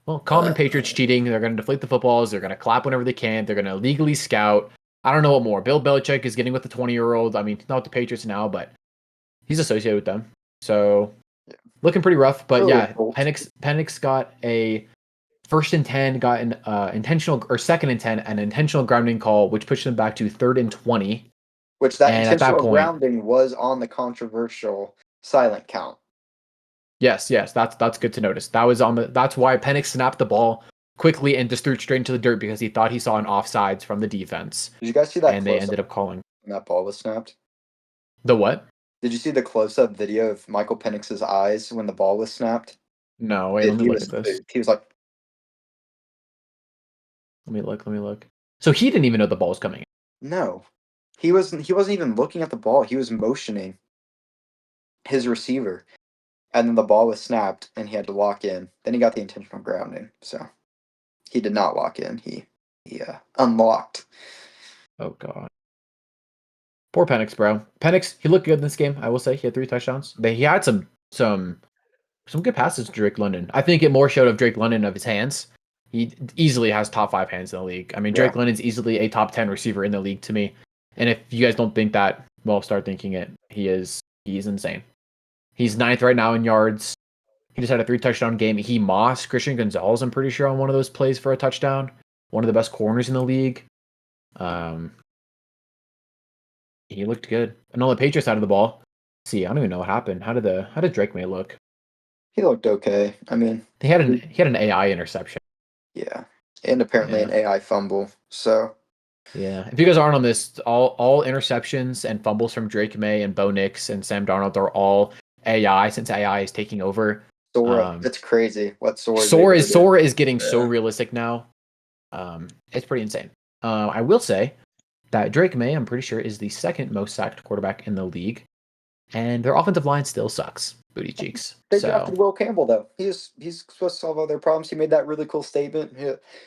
Well, common Patriots cheating. They're going to deflate the footballs. They're going to clap whenever they can. They're going to legally scout. I don't know what more. Bill Belichick is getting with the 20-year-old. I mean, not with the Patriots now, but he's associated with them. So, looking pretty rough. But Penix got a 1st and 10, got an intentional, or 2nd and 10, an intentional grounding call, which pushed them back to 3rd and 20. Which that intentional grounding was on the controversial silent count. Yes, that's good to notice. That's why Penix snapped the ball quickly and just threw it straight into the dirt because he thought he saw an offsides from the defense. Did you guys see that? And they ended up calling. When that ball was snapped. The what? Did you see the close-up video of Michael Penix's eyes when the ball was snapped? No, wait, let me look at this. He was like, Let me look. So he didn't even know the ball was coming. No. He wasn't even looking at the ball. He was motioning his receiver. And then the ball was snapped and he had to lock in. Then he got the intentional grounding. So he did not lock in. He unlocked. Oh god. Poor Penix, bro. Penix, he looked good in this game, I will say. He had 3 touchdowns. He had some good passes to Drake London. I think it more showed of Drake London of his hands. He easily has top 5 hands in the league. I mean, Drake London's easily a top 10 receiver in the league to me. And if you guys don't think that, well, start thinking it. He's insane. He's 9th right now in yards. He just had a 3 touchdown game. He mossed Christian Gonzalez, I'm pretty sure, on one of those plays for a touchdown. One of the best corners in the league. He looked good. And on the Patriots side of the ball, I don't even know what happened. How did Drake May look? He looked okay. I mean, he had an AI interception. Yeah, and apparently an AI fumble. So yeah, if you guys aren't on this, all interceptions and fumbles from Drake May and Bo Nix and Sam Darnold are all AI since AI is taking over. Sora, that's crazy. What Sora is getting so realistic now. It's pretty insane. I will say that Drake May, I'm pretty sure, is the 2nd most sacked quarterback in the league, and their offensive line still sucks. Booty cheeks. They drafted Will Campbell though. He's supposed to solve all their problems. He made that really cool statement.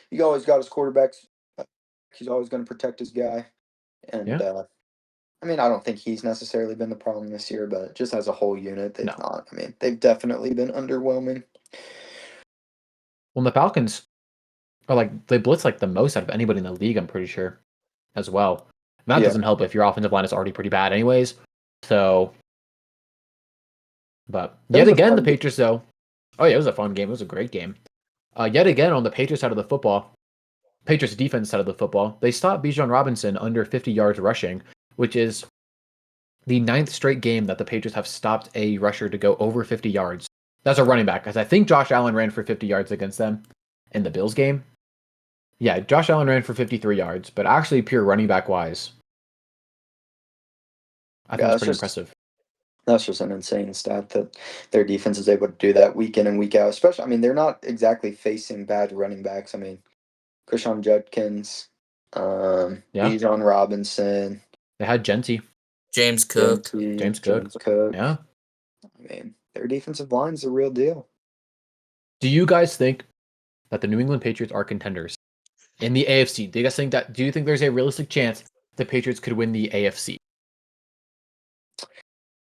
He always got his quarterbacks. He's always going to protect his guy. And I mean, I don't think he's necessarily been the problem this year, but just as a whole unit, they've not. I mean, they've definitely been underwhelming. Well, the Falcons are they blitz the most out of anybody in the league, I'm pretty sure, as well. And that doesn't help if your offensive line is already pretty bad anyways. So, but yet again, the Patriots though. Oh yeah, it was a fun game. It was a great game. Yet again, on the Patriots side of the football, Patriots defense side of the football, they stopped Bijan Robinson under 50 yards rushing, which is the 9th straight game that the Patriots have stopped a rusher to go over 50 yards. That's a running back, because I think Josh Allen ran for 50 yards against them in the Bills game. Yeah, Josh Allen ran for 53 yards, but actually pure running back wise, I think it's pretty impressive. That's just an insane stat that their defense is able to do that week in and week out. Especially, I mean, they're not exactly facing bad running backs. I mean, Krishan Judkins, Bijan Robinson. They had Genty. James Cook. James Cook. Yeah. I mean, their defensive line is a real deal. Do you guys think that the New England Patriots are contenders in the AFC? Do you think there's a realistic chance the Patriots could win the AFC?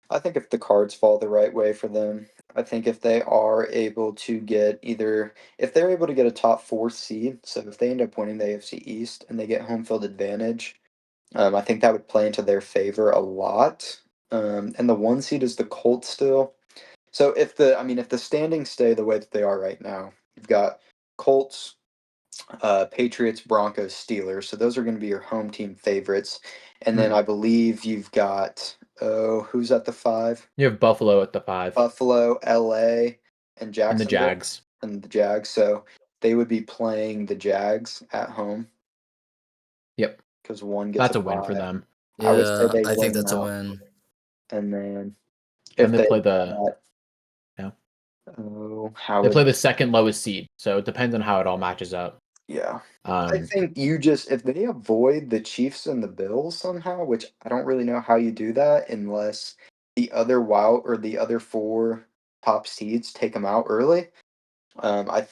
I think if the cards fall the right way for them, I think if they are able to get if they're able to get a top 4 seed, so if they end up winning the AFC East and they get home field advantage, I think that would play into their favor a lot. And the 1 seed is the Colts still. So if the standings stay the way that they are right now, you've got Colts, Patriots, Broncos, Steelers. So those are going to be your home team favorites. And then I believe you've got who's at the 5? You have Buffalo at the 5. Buffalo, LA, and Jacksonville. And the Jags. And the Jags. So they would be playing the Jags at home. Yep. because one gets That's a win for bye. them. I would say Yeah, they I think win that's a that. win. And then And if they they play how they would play the second lowest seed, so it depends on how it all matches up. yeah. I think if they avoid the Chiefs and the Bills somehow, which I don't really know how you do that unless the other four top seeds take them out early. I'd like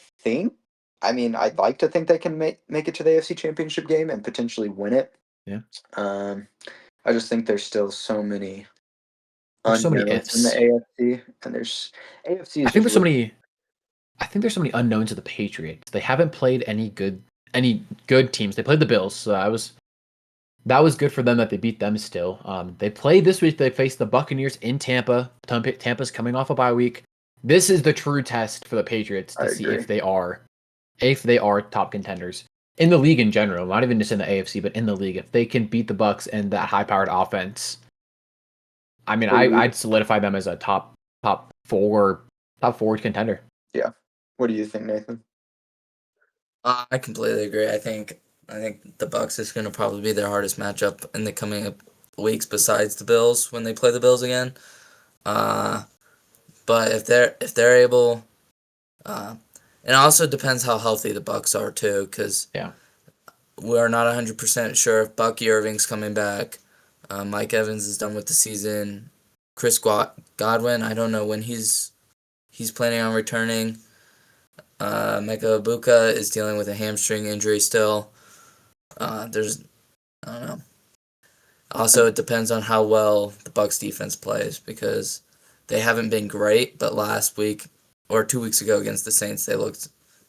to think they can make it to the AFC Championship game and potentially win it. Yeah. I just think there's still so many There's so many unknowns in ifs. the AFC, and there's AFC is I think just there's so many unknowns of the Patriots. They haven't played any good teams. They played the Bills, so that was good for them that they beat them still. They played this week. They faced the Buccaneers in Tampa. Tampa's coming off a bye week. This is the true test for the Patriots to I see agree. if they are top contenders in the league in general, not even just in the AFC, but in the league. If they can beat the Bucs and that high-powered offense, I mean, I'd solidify them as a top four contender. Yeah. What do you think, Nathan? I completely agree. I think the Bucs is going to probably be their hardest matchup in the coming weeks, besides the Bills when they play the Bills again. But if they're able, it also depends how healthy the Bucs are too, because we're not 100% sure if Bucky Irving's coming back. Mike Evans is done with the season. Chris Godwin, I don't know when he's planning on returning. Mecca Ibuka is dealing with a hamstring injury still. I don't know. Also, it depends on how well the Bucs defense plays, because they haven't been great, but last week or 2 weeks ago against the Saints, they looked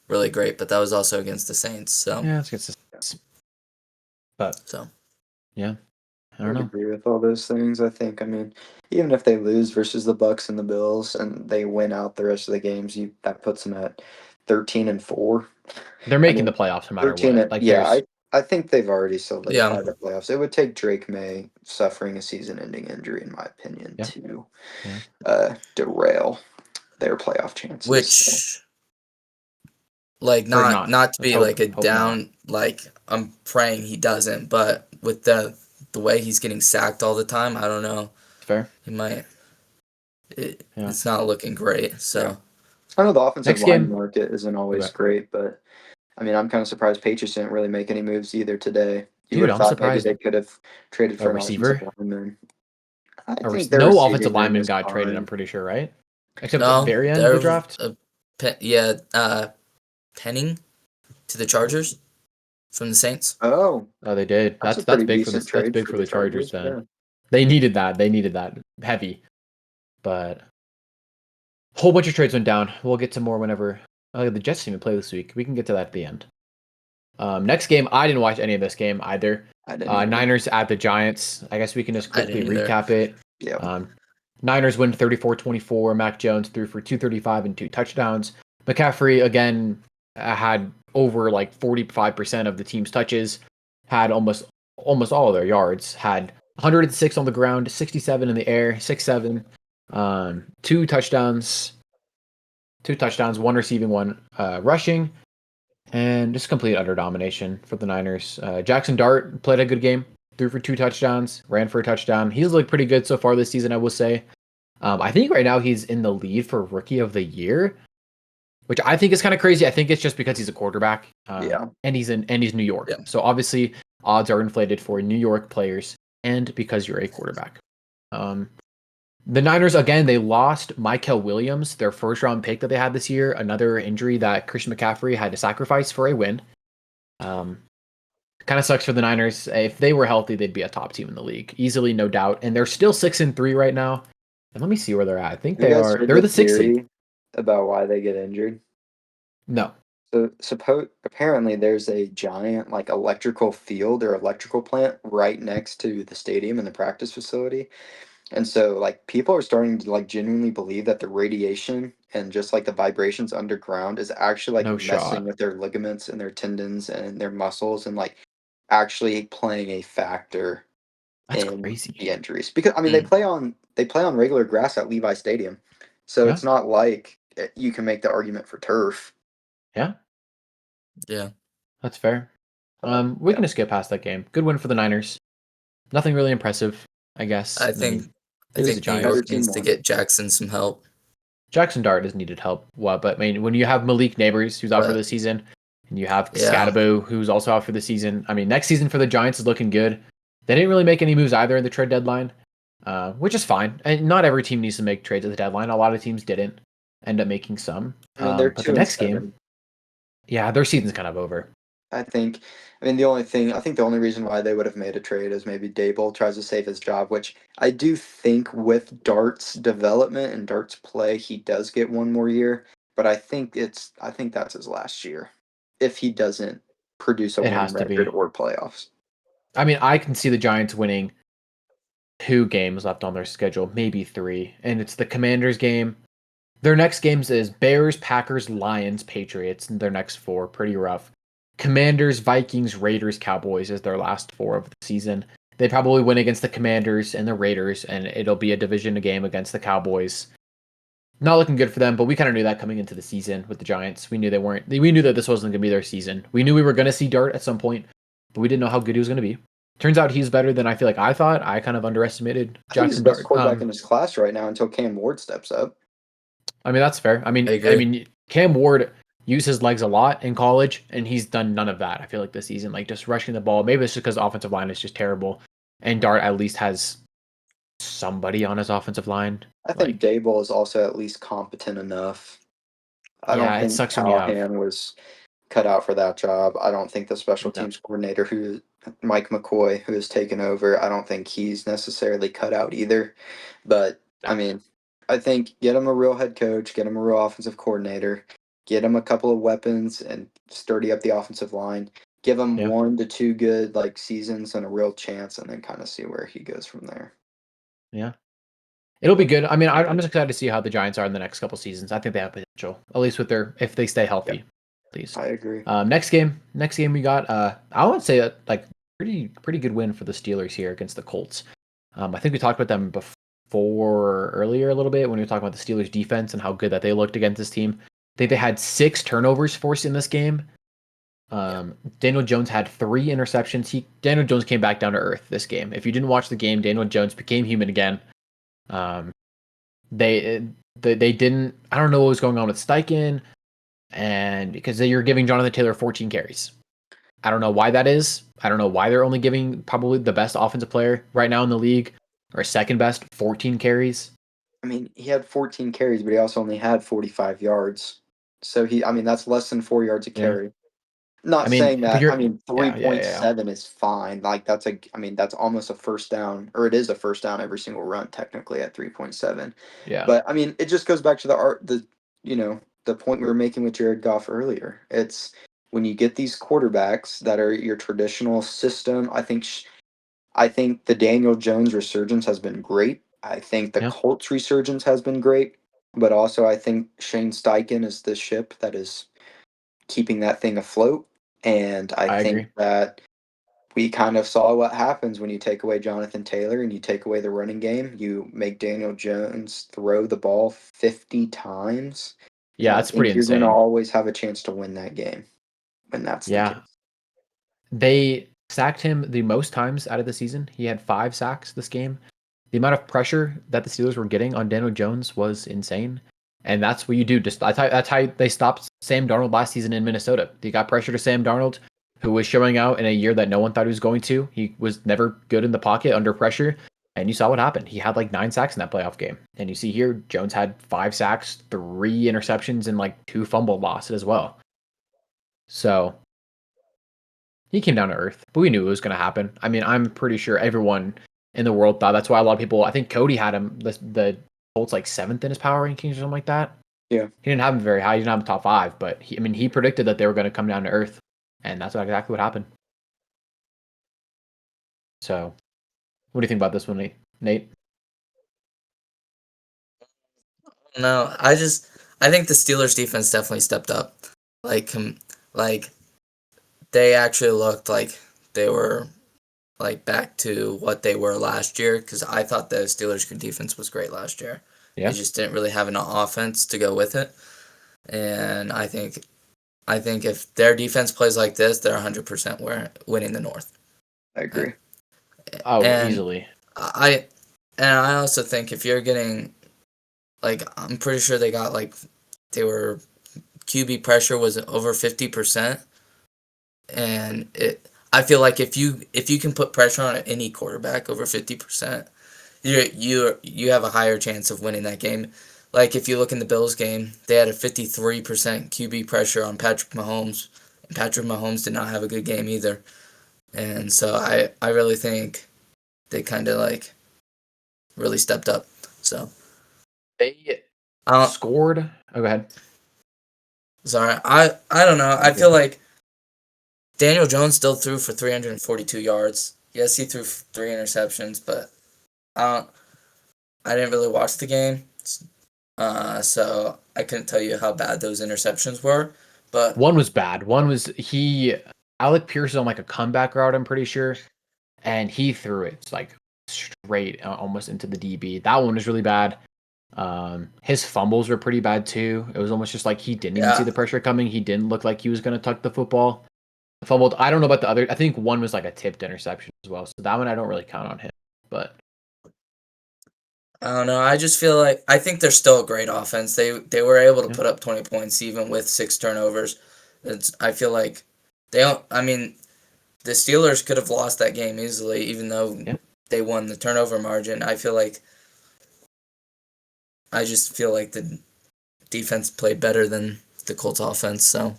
really great, but that was also against the Saints. So yeah, it's against the Saints. But yeah, I don't know. Agree with all those things. I think. I mean, even if they lose versus the Bucks and the Bills, and they win out the rest of the games, that puts them at 13-4. They're making the playoffs no matter 13 what. Like, I think they've already solidified the playoffs. It would take Drake May suffering a season-ending injury, in my opinion, to derail their playoff chances. Which, like, not to be like a down, like, I'm praying he doesn't, but with the way he's getting sacked all the time, I don't know. Fair. He might. It's not looking great. So I know the offensive line market isn't always great, but I mean, I'm kind of surprised Patriots didn't really make any moves either today. You would have thought maybe they could have traded for a receiver. Offensive lineman. No offensive lineman got traded, I'm pretty sure, right? Except at the very end of the draft. Penning to the Chargers from the Saints. Oh, they did. That's big for the Chargers then. Yeah. They needed that heavy. But a whole bunch of trades went down. We'll get to more whenever the Jets didn't even play this week. We can get to that at the end. Next game, I didn't watch any of this game either. Niners at the Giants. I guess we can just quickly recap it. Yeah. Niners win 34-24. Mac Jones threw for 235 and 2 touchdowns. McCaffrey again had over like 45% of the team's touches, had almost all of their yards, had 106 on the ground, 67 in the air, 6-7, 2 touchdowns, 1 receiving, 1 rushing, and just complete utter domination for the Niners. Jackson Dart played a good game, threw for 2 touchdowns, ran for a touchdown. He's looked pretty good so far this season, I will say. I think right now he's in the lead for Rookie of the Year, which I think is kind of crazy. I think it's just because he's a quarterback, and he's New York. Yeah. So obviously odds are inflated for New York players, and because you're a quarterback. The Niners, again, they lost Mykel Williams, their first-round pick that they had this year, another injury that Christian McCaffrey had to sacrifice for a win. Kind of sucks for the Niners. If they were healthy, they'd be a top team in the league, easily, no doubt. And they're still 6-3 right now. And let me see where they're at. I think they're the 6th seed. About why they get injured? No. So apparently there's a giant like electrical field or electrical plant right next to the stadium and the practice facility. And so like people are starting to like genuinely believe that the radiation and just like the vibrations underground is actually like messing with their ligaments and their tendons and their muscles and like actually playing a factor in the injuries. Because I mean they play on regular grass at Levi Stadium. So it's not like you can make the argument for turf. Yeah. Yeah. That's fair. We can just get past that game. Good win for the Niners. Nothing really impressive, I guess. I I mean, think it was the New Giants. York needs to get Jackson some help. Jackson Dart has needed help. But I mean, when you have Malik Neighbors, who's out for the season, and you have Scadaboo, who's also out for the season. I mean, next season for the Giants is looking good. They didn't really make any moves either in the trade deadline, which is fine. And not every team needs to make trades at the deadline. A lot of teams didn't end up making some. I mean, they're but the next game, their season's kind of over. I think the only reason why they would have made a trade is maybe Dable tries to save his job, which I do think with Dart's development and Dart's play, he does get one more year. But I think that's his last year if he doesn't produce a winning record or playoffs. I mean, I can see the Giants winning 2 games left on their schedule, maybe 3, and it's the Commanders game. Their next games is Bears, Packers, Lions, Patriots, and their next 4 pretty rough. Commanders, Vikings, Raiders, Cowboys is their last 4 of the season. They probably win against the Commanders and the Raiders, and it'll be a division game against the Cowboys. Not looking good for them, but we kind of knew that coming into the season with the Giants. We knew we knew that this wasn't going to be their season. We knew we were going to see Dart at some point, but we didn't know how good he was going to be. Turns out he's better than I feel like I thought. I kind of underestimated Jackson Dart. He's the best quarterback in his class right now until Cam Ward steps up. I mean, that's fair. I mean, Cam Ward used his legs a lot in college, and he's done none of that. I feel like this season, like just rushing the ball. Maybe it's just because the offensive line is just terrible, and Dart at least has somebody on his offensive line. I think Dable is also at least competent enough. I don't think Callahan was cut out for that job. I don't think the special teams coordinator, Mike McCoy, who has taken over, I don't think he's necessarily cut out either. But I mean, I think get him a real head coach, get him a real offensive coordinator, get him a couple of weapons and sturdy up the offensive line. Give him 1 to 2 good seasons and a real chance, and then kind of see where he goes from there. Yeah. It'll be good. I mean, I'm just excited to see how the Giants are in the next couple seasons. I think they have potential, at least with if they stay healthy. Please. I agree. Next game we got. I would say pretty good win for the Steelers here against the Colts. I think we talked about them earlier a little bit when we were talking about the Steelers defense and how good that they looked against this team. I think they had 6 turnovers forced in this game. Daniel Jones had 3 interceptions. Daniel Jones came back down to earth this game. If you didn't watch the game, Daniel Jones became human again. They didn't. I don't know what was going on with Steichen, and because you're giving Jonathan Taylor 14 carries. I don't know why that is. I don't know why they're only giving probably the best offensive player right now in the league, or second best, 14 carries. I mean, he had 14 carries, but he also only had 45 yards. So that's less than 4 yards a carry. Not saying that. 3.7 is fine. That's almost a first down, or it is a first down every single run technically at 3.7. Yeah. But it just goes back to the point we were making with Jared Goff earlier. It's when you get these quarterbacks that are your traditional system. I think the Daniel Jones resurgence has been great. I think the Colts resurgence has been great, but also I think Shane Steichen is the ship that is keeping that thing afloat. And I think agree. That we kind of saw what happens when you take away Jonathan Taylor and you take away the running game. You make Daniel Jones throw the ball 50 times. Yeah, that's pretty insane. You're going to always have a chance to win that game when that's the case. They sacked him the most times out of the season. He had 5 sacks this game. The amount of pressure that the Steelers were getting on Daniel Jones was insane. And that's what you do. That's how they stopped Sam Darnold last season in Minnesota. They got pressure to Sam Darnold, who was showing out in a year that no one thought he was going to. He was never good in the pocket under pressure. And you saw what happened. He had 9 sacks in that playoff game. And you see here, Jones had 5 sacks, 3 interceptions, and 2 fumble losses as well. So he came down to earth, but we knew it was going to happen. I mean, I'm pretty sure everyone in the world thought. That's why a lot of people, I think Cody had him, the Colts 7th in his power rankings or something like that. Yeah. He didn't have him very high. He didn't have him top 5, but he predicted that they were going to come down to earth, and that's exactly what happened. So, what do you think about this one, Nate? No, I think the Steelers defense definitely stepped up. They actually looked like they were back to what they were last year, because I thought the Steelers' defense was great last year. Yeah. They just didn't really have an offense to go with it. And I think I think if their defense plays like this, they're 100% winning the North. I agree. Easily. I also think if you're getting, like, I'm pretty sure they got, like, QB pressure was over 50%, and I feel like if you can put pressure on any quarterback over 50%, you have a higher chance of winning that game. Like, if you look in the Bills game, they had a 53% QB pressure on Patrick Mahomes, and Patrick Mahomes did not have a good game either. And so I really think they kind of, like, really stepped up. So They scored. Oh, go ahead. Sorry, I don't know. I feel like Daniel Jones still threw for 342 yards. Yes, he threw 3 interceptions, but I didn't really watch the game, so I couldn't tell you how bad those interceptions were. But one was bad. One was Alec Pierce on like a comeback route, I'm pretty sure, and he threw it like straight almost into the DB. That one was really bad. His fumbles were pretty bad too. It was almost just like he didn't even see the pressure coming. He didn't look like he was going to tuck the football. Fumbled. I don't know about the other. I think one was like a tipped interception as well. So that one I don't really count on him. But I don't know. I just feel like I think they're still a great offense. They were able to put up 20 points even with 6 turnovers. I feel like they don't. I mean, the Steelers could have lost that game easily, even though they won the turnover margin. I just feel like the defense played better than the Colts offense. So,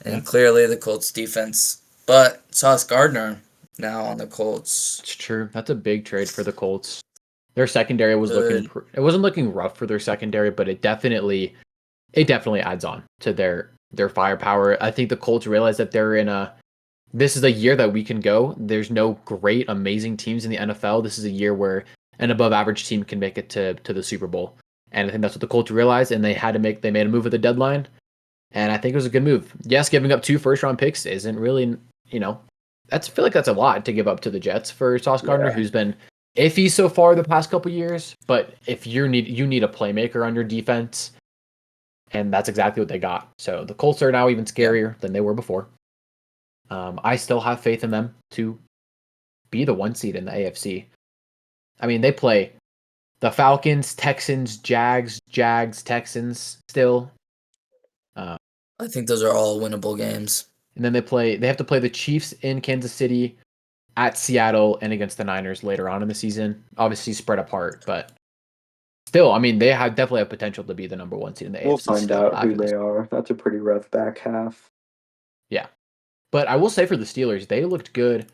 and clearly the Colts defense. But Sauce Gardner now on the Colts. It's true. That's a big trade for the Colts. Their secondary was looking. It wasn't looking rough for their secondary, but it definitely adds on to their firepower. I think the Colts realize that they're in a. This is a year that we can go. There's no great, amazing teams in the NFL. This is a year where an above-average team can make it to the Super Bowl, and I think that's what the Colts realized. And they made a move at the deadline, and I think it was a good move. Yes, giving up 2 first-round picks isn't really, I feel like that's a lot to give up to the Jets for Sauce Gardner, who's been iffy so far the past couple years. But if you need a playmaker on your defense, and that's exactly what they got. So the Colts are now even scarier than they were before. I still have faith in them to be the 1 seed in the AFC. I mean, they play the Falcons, Texans, Jags, Texans still. I think those are all winnable games. And then they have to play the Chiefs in Kansas City, at Seattle, and against the Niners later on in the season. Obviously spread apart, but still, I mean, they definitely have potential to be the number 1 seed in the AFC. We'll find out who they are. That's a pretty rough back half. Yeah. But I will say for the Steelers, they looked good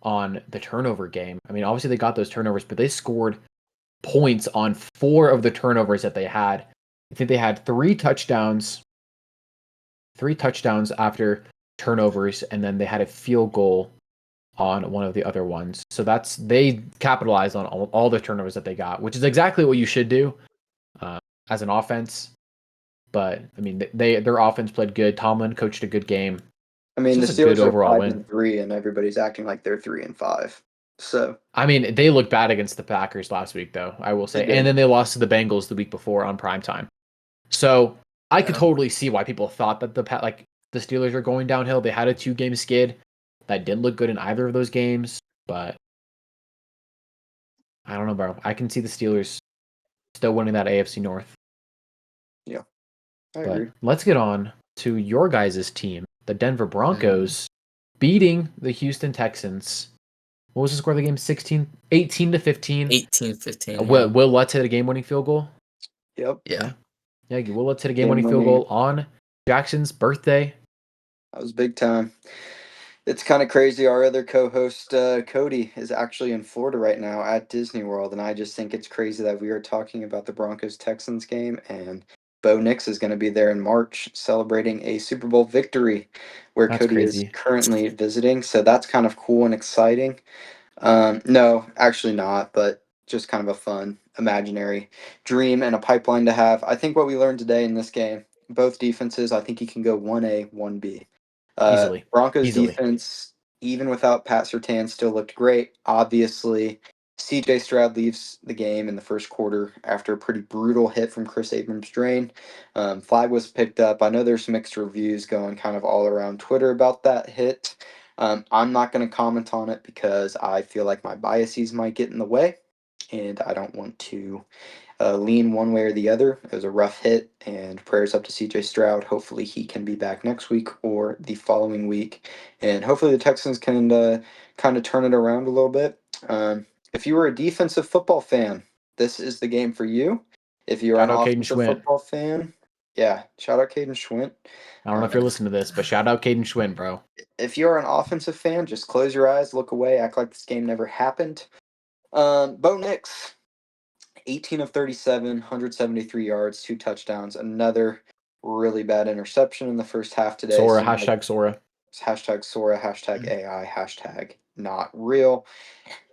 on the turnover game. I mean, obviously they got those turnovers, but they scored points on 4 of the turnovers that they had. I think they had 3 touchdowns after turnovers, and then they had a field goal on one of the other ones. So they capitalized on all the turnovers that they got, which is exactly what you should do as an offense. But I mean, their offense played good. Tomlin coached a good game. I mean, the Steelers are 5-3, and everybody's acting like they're 3-5. So I mean, they looked bad against the Packers last week, though, I will say, and then they lost to the Bengals the week before on primetime. So I could totally see why people thought that the Steelers are going downhill. They had a 2-game skid that didn't look good in either of those games, but I don't know, bro. I can see the Steelers still winning that AFC North. Yeah, I agree. Let's get on to your guys' team, the Denver Broncos, beating the Houston Texans. What was the score of the game? 18-15. 18-15. Will Lutz hit a game-winning field goal? Yep. Yeah. Will Lutz hit a game-winning field goal on Jackson's birthday. That was big time. It's kind of crazy. Our other co-host, Cody, is actually in Florida right now at Disney World, and I just think it's crazy that we are talking about the Broncos-Texans game, and Bo Nix is going to be there in March celebrating a Super Bowl victory where Cody is currently visiting, so that's kind of cool and exciting. No, actually not, but just kind of a fun, imaginary dream and a pipeline to have. I think what we learned today in this game, both defenses, I think you can go 1A, 1B. Broncos defense, even without Pat Surtain, still looked great. Obviously, CJ Stroud leaves the game in the first quarter after a pretty brutal hit from Chris Abrams' drain. Flag was picked up. I know there's mixed reviews going kind of all around Twitter about that hit. I'm not going to comment on it because I feel like my biases might get in the way, and I don't want to lean one way or the other. It was a rough hit, and prayers up to CJ Stroud. Hopefully, he can be back next week or the following week, and hopefully, the Texans can kind of turn it around a little bit. If you were a defensive football fan, this is the game for you. If you are Shout an out Caden offensive Schwint. football fan, yeah, shout out Caden Schwint. I don't know if you're listening to this, but shout out Caden Schwint, bro. If you're an offensive fan, just close your eyes, look away, act like this game never happened. Bo Nix, 18 of 37, 173 yards, 2 touchdowns. Another really bad interception in the first half today. Sora, Seemed like Sora. hashtag Sora, hashtag AI, hashtag not real.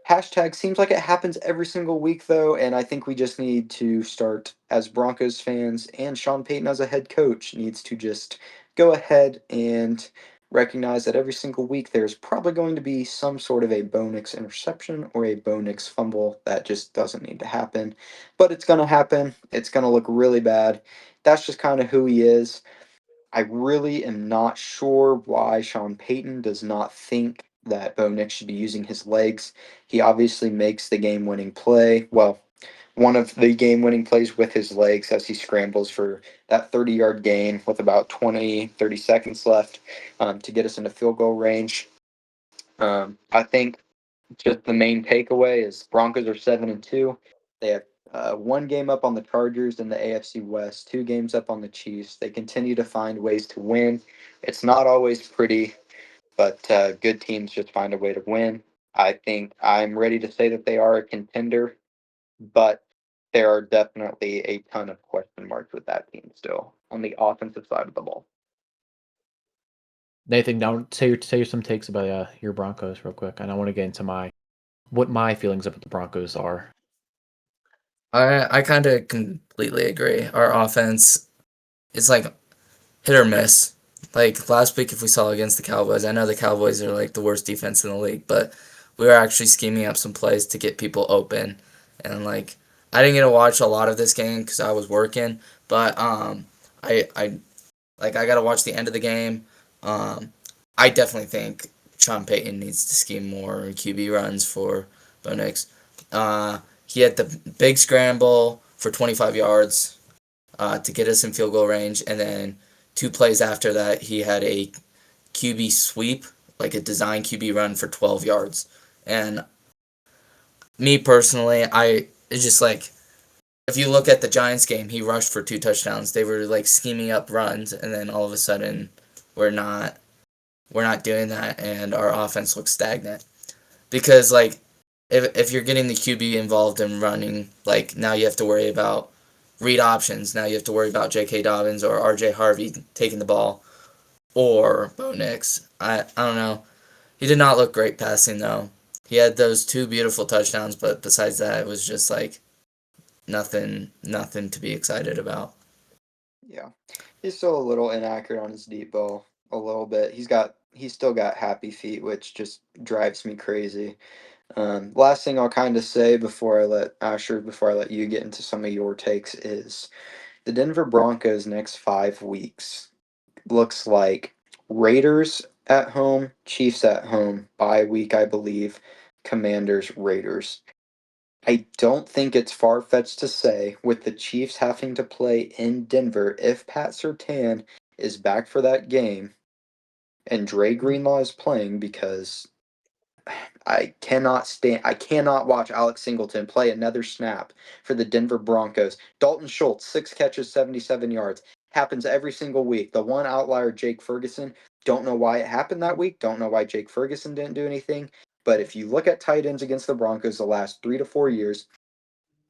Hashtag seems like it happens every single week, though, and I think we just need to start, as Broncos fans and Sean Payton as a head coach, needs to just go ahead and recognize that every single week there's probably going to be some sort of a Bo Nix interception or a Bo Nix fumble that just doesn't need to happen. But it's going to happen. It's going to look really bad. That's just kind of who he is. I really am not sure why Sean Payton does not think that Bo Nix should be using his legs. He obviously makes the game winning play. Well, one of the game winning plays with his legs as he scrambles for that 30-yard gain with about 30 seconds left to get us into field goal range. I think just the main takeaway is Broncos are 7-2. They have one game up on the Chargers in the AFC West, 2 games up on the Chiefs. They continue to find ways to win. It's not always pretty, but good teams just find a way to win. I think I'm ready to say that they are a contender, but there are definitely a ton of question marks with that team still on the offensive side of the ball. Nathan, now say some takes about your Broncos real quick, and I want to get into what my feelings about the Broncos are. I kind of completely agree. Our offense is like hit or miss. Like last week, if we saw against the Cowboys, I know the Cowboys are like the worst defense in the league, but we were actually scheming up some plays to get people open. And like I didn't get to watch a lot of this game because I was working, but I got to watch the end of the game. I definitely think Sean Payton needs to scheme more QB runs for Bo Nix. He had the big scramble for 25 yards to get us in field goal range, and then 2 plays after that, he had a QB sweep, like a design QB run for 12 yards. And me personally, it's just like, if you look at the Giants game, he rushed for 2 touchdowns. They were like scheming up runs, and then all of a sudden, we're not doing that, and our offense looks stagnant. Because like, if you're getting the QB involved in running, like now you have to worry about read options. Now you have to worry about J.K. Dobbins or R.J. Harvey taking the ball, or Bo Nix. I don't know. He did not look great passing though. He had those 2 beautiful touchdowns, but besides that, it was just like nothing to be excited about. Yeah, he's still a little inaccurate on his deep ball, a little bit. He's still got happy feet, which just drives me crazy. Last thing I'll kind of say before I let you get into some of your takes is the Denver Broncos next 5 weeks looks like Raiders at home, Chiefs at home, bye week I believe, Commanders, Raiders. I don't think it's far-fetched to say, with the Chiefs having to play in Denver, if Pat Surtain is back for that game and Dre Greenlaw is playing, because I cannot watch Alex Singleton play another snap for the Denver Broncos. Dalton Schultz, 6 catches, 77 yards. Happens every single week. The one outlier, Jake Ferguson, don't know why it happened that week. Don't know why Jake Ferguson didn't do anything. But if you look at tight ends against the Broncos the last 3 to 4 years,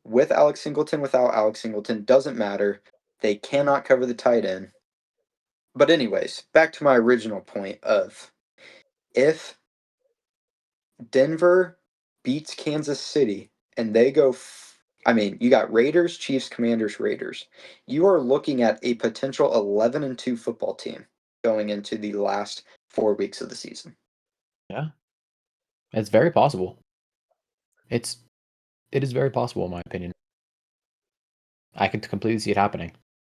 with Alex Singleton, without Alex Singleton, doesn't matter. They cannot cover the tight end. But anyways, back to my original point of, if Denver beats Kansas City and they go you got Raiders, Chiefs, Commanders, Raiders. You are looking at a potential 11-2 football team going into the last 4 weeks of the season. Yeah, it's very possible. It's It is very possible, in my opinion. I could completely see it happening.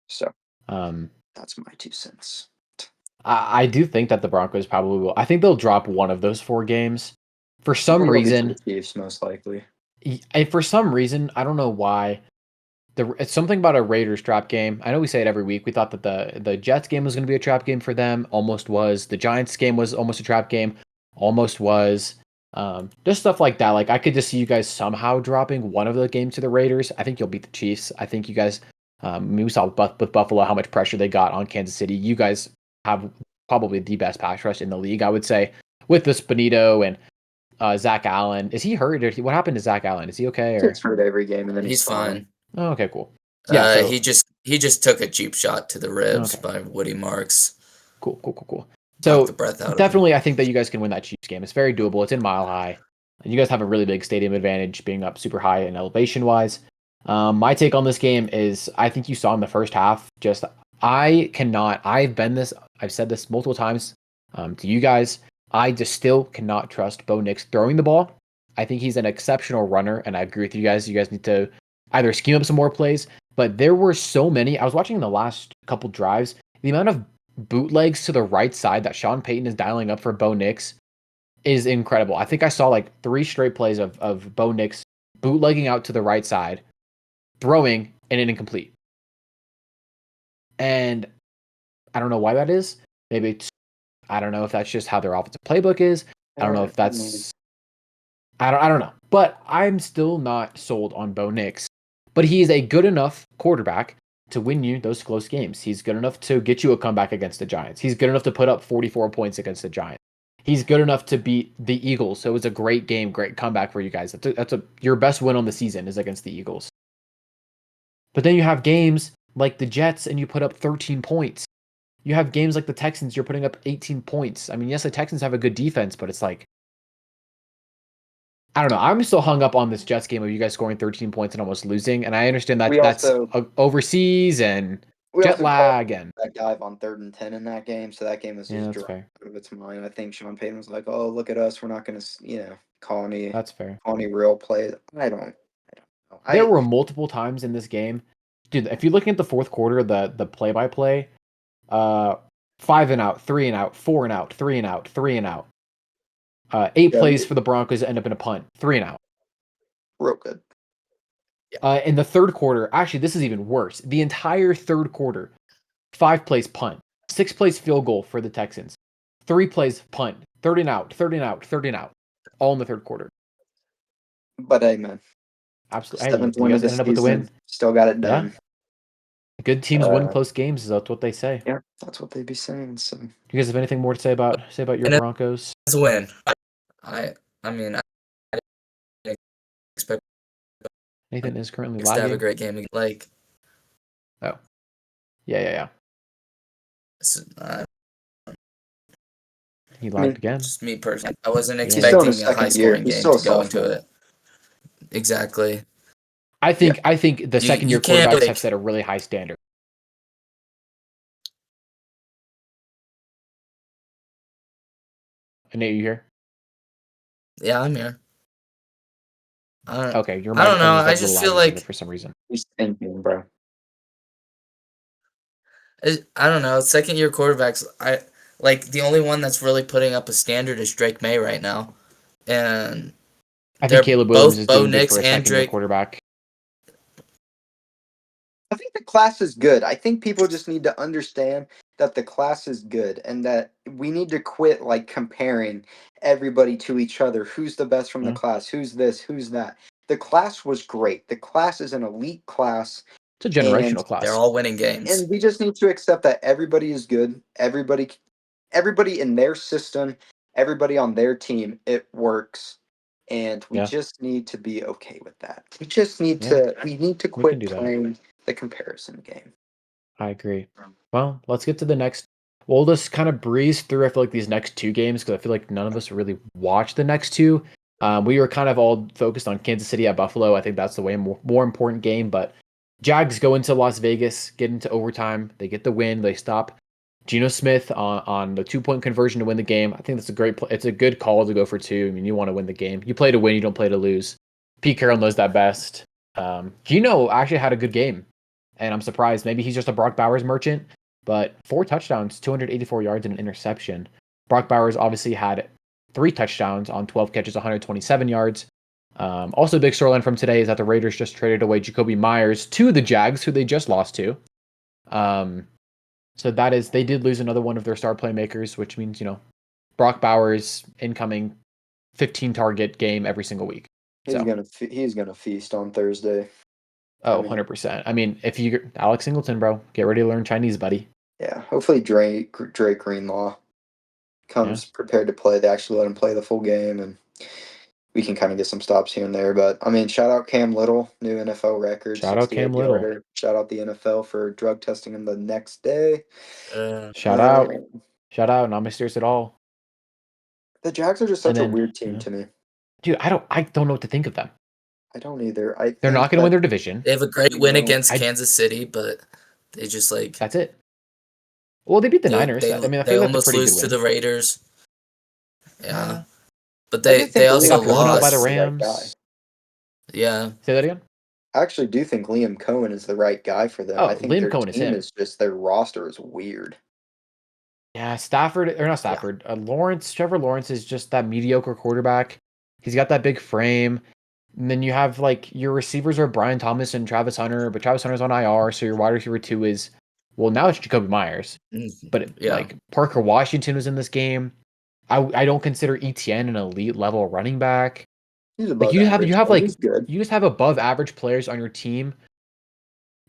So Um, that's my 2 cents. I do think that the Broncos probably will. I think they'll drop one of those 4 games. For I some think it'll be to reason, the Chiefs, most likely. for some reason, I don't know why. It's something about a Raiders trap game. I know we say it every week. We thought that the Jets game was going to be a trap game for them. Almost was. The Giants game was almost a trap game. Almost was. Just stuff like that. Like I could just see you guys somehow dropping one of the games to the Raiders. I think you'll beat the Chiefs. I think you guys. We saw with Buffalo how much pressure they got on Kansas City. You guys have probably the best pass rush in the league, I would say, with this Benito and Zach Allen. Is he hurt? What happened to Zach Allen? Is he okay? He Or gets hurt every game, and then He's fine. oh, okay, cool. Yeah, so he just took a cheap shot to the ribs Okay. by Woody Marks. Cool. Knocked So the breath out definitely, I think that you guys can win that Chiefs game. It's very doable. It's in Mile High. You guys have a really big stadium advantage, being up super high in elevation wise. My take on this game is, I think you saw in the first half. Just I've said this multiple times to you guys. I just still cannot trust Bo Nix throwing the ball. I think he's an exceptional runner, and I agree with you guys. You guys need to either scheme up some more plays. But there were so many. I was watching the last couple drives. The amount of bootlegs to the right side that Sean Payton is dialing up for Bo Nix is incredible. I think I saw like 3 straight plays of Bo Nix bootlegging out to the right side, throwing, and an incomplete. And I don't know why that is. Maybe I don't know if that's just how their offensive playbook is. I don't know if that's I don't know. But I'm still not sold on Bo Nix. But he is a good enough quarterback to win you those close games. He's good enough to get you a comeback against the Giants. He's good enough to put up 44 points against the Giants. He's good enough to beat the Eagles. So it was a great game, great comeback for you guys. Your best win on the season is against the Eagles. But then you have games like the Jets and you put up 13 points. You have games like the Texans, you're putting up 18 points. I mean, yes, the Texans have a good defense, but it's like, I don't know. I'm still hung up on this Jets game of you guys scoring 13 points and almost losing. And I understand that that's overseas and jet lag and that dive on 3rd and 10 in that game. So that game was just that's fair. out of its mind. I think Sean Payton was like, "Oh, look at us. We're not going to, call any That's fair. real plays." I don't know. There were multiple times in this game, dude. If you're looking at the fourth quarter, the play-by-play, 5 and out, 3 and out, 4 and out, 3 and out, 3 and out. 8 plays for the Broncos that end up in a punt, 3 and out. Real good. In the third quarter, actually, this is even worse. The entire third quarter, 5 plays punt, 6 plays field goal for the Texans, 3 plays punt, 30 and out, 30 and out, 30 and out, all in the third quarter. But amen. Absolutely. Hey, 7th you win of guys the ended up with the win. season. Still got it done. Yeah. Good teams win close games. That's what they say. Yeah, that's what they be saying. So, you guys have anything more to say about your Broncos? It's a win. I mean, I didn't expect Nathan is currently to have a lagging. great game. Like, oh, yeah. He lagged again. Just me personally, I wasn't expecting a high-scoring game to go into it. Exactly. I think the second-year quarterbacks have set a really high standard. Nate, you here? Yeah, I'm here. Okay, your I don't know. microphone is I just feel like for some reason. He's thinking, bro. I don't know. Second-year quarterbacks. The only one that's really putting up a standard is Drake May right now, and I think Caleb Williams is doing good for a second-year Drake quarterback. I think the class is good. I think people just need to understand that the class is good and that we need to quit comparing everybody to each other. Who's the best from the class? Who's this? Who's that? The class was great. The class is an elite class. It's a generational class. They're all winning games. And we just need to accept that everybody is good. Everybody in their system, everybody on their team, it works. And we just need to be okay with that. We just need to quit playing the comparison game. I agree. Well, let's get to the next. We'll just kind of breeze through, I feel like, these next 2 games because I feel like none of us really watched the next 2. We were kind of all focused on Kansas City at Buffalo. I think that's the way more important game. But Jags go into Las Vegas, get into overtime. They get the win. They stop Geno Smith on the 2-point conversion to win the game. I think that's it's a good call to go for 2. I mean, you want to win the game. You play to win. You don't play to lose. Pete Carroll knows that best. Gino actually had a good game, and I'm surprised. Maybe he's just a Brock Bowers merchant, but 4 touchdowns, 284 yards, and an interception. Brock Bowers obviously had 3 touchdowns on 12 catches, 127 yards. Also, a big storyline from today is that the Raiders just traded away Jacoby Myers to the Jags, who they just lost to. So they did lose another one of their star playmakers, which means, Brock Bowers incoming 15 target game every single week. He's gonna feast on Thursday. Oh, 100%. I mean, if you Alex Singleton, bro, get ready to learn Chinese, buddy. Yeah, hopefully Drake Greenlaw comes prepared to play. They actually let him play the full game, and we can kind of get some stops here and there. But I mean, shout out Cam Little, new NFL record, Shout out Cam Little. yarder. Shout out the NFL for drug testing him the next day. Shout out, not mysterious at all. The Jags are just such a weird team to me. Dude, I don't know what to think of them. I don't either. They're not going to win their division. They have a great win against Kansas City, but they just that's it. Well, they beat the Niners. I mean, I they think almost that's a lose to the Raiders. Yeah, but they also got blown out by the lost. Rams. Yeah. Say that again. I actually do think Liam Cohen is the right guy for them. Oh, I think Liam their Cohen is team him. is just their roster is weird. Yeah, Trevor Lawrence is just that mediocre quarterback. He's got that big frame. And then you have your receivers are Brian Thomas and Travis Hunter, but Travis Hunter's on IR, so your wide receiver 2 is, well, now it's Jacoby Myers. But Parker Washington was in this game. I don't consider ETN an elite level running back. He's above average. You just have above average players on your team.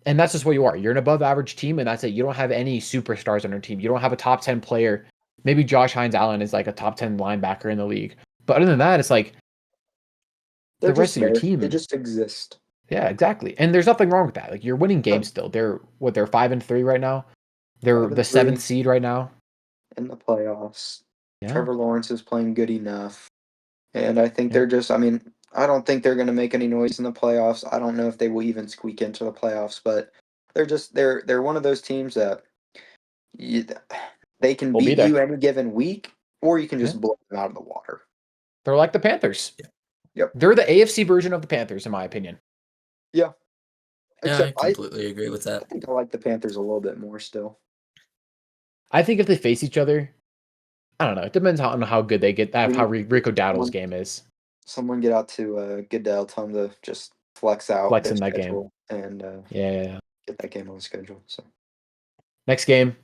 And that's just what you are. You're an above average team, and that's it. You don't have any superstars on your team. You don't have a top 10 player. Maybe Josh Hines-Allen is a top 10 linebacker in the league. But other than that, it's the rest of your team. They just exist. Yeah, exactly. And there's nothing wrong with that. You're winning games still. They're 5-3 right now. They're the 7th seed right now. In the playoffs. Yeah. Trevor Lawrence is playing good enough. And I think they're just, I don't think they're going to make any noise in the playoffs. I don't know if they will even squeak into the playoffs, but they're one of those teams that they can beat you any given week, or you can just blow them out of the water. They're like the Panthers. Yep. They're the AFC version of the Panthers, in my opinion. Yeah. I completely agree with that. I think I like the Panthers a little bit more still. I think if they face each other, I don't know. It depends on how good they get. How Rico Dowdle's game is. Someone get out to Goodell, tell them to just flex in that game and get that game on the schedule. So next game,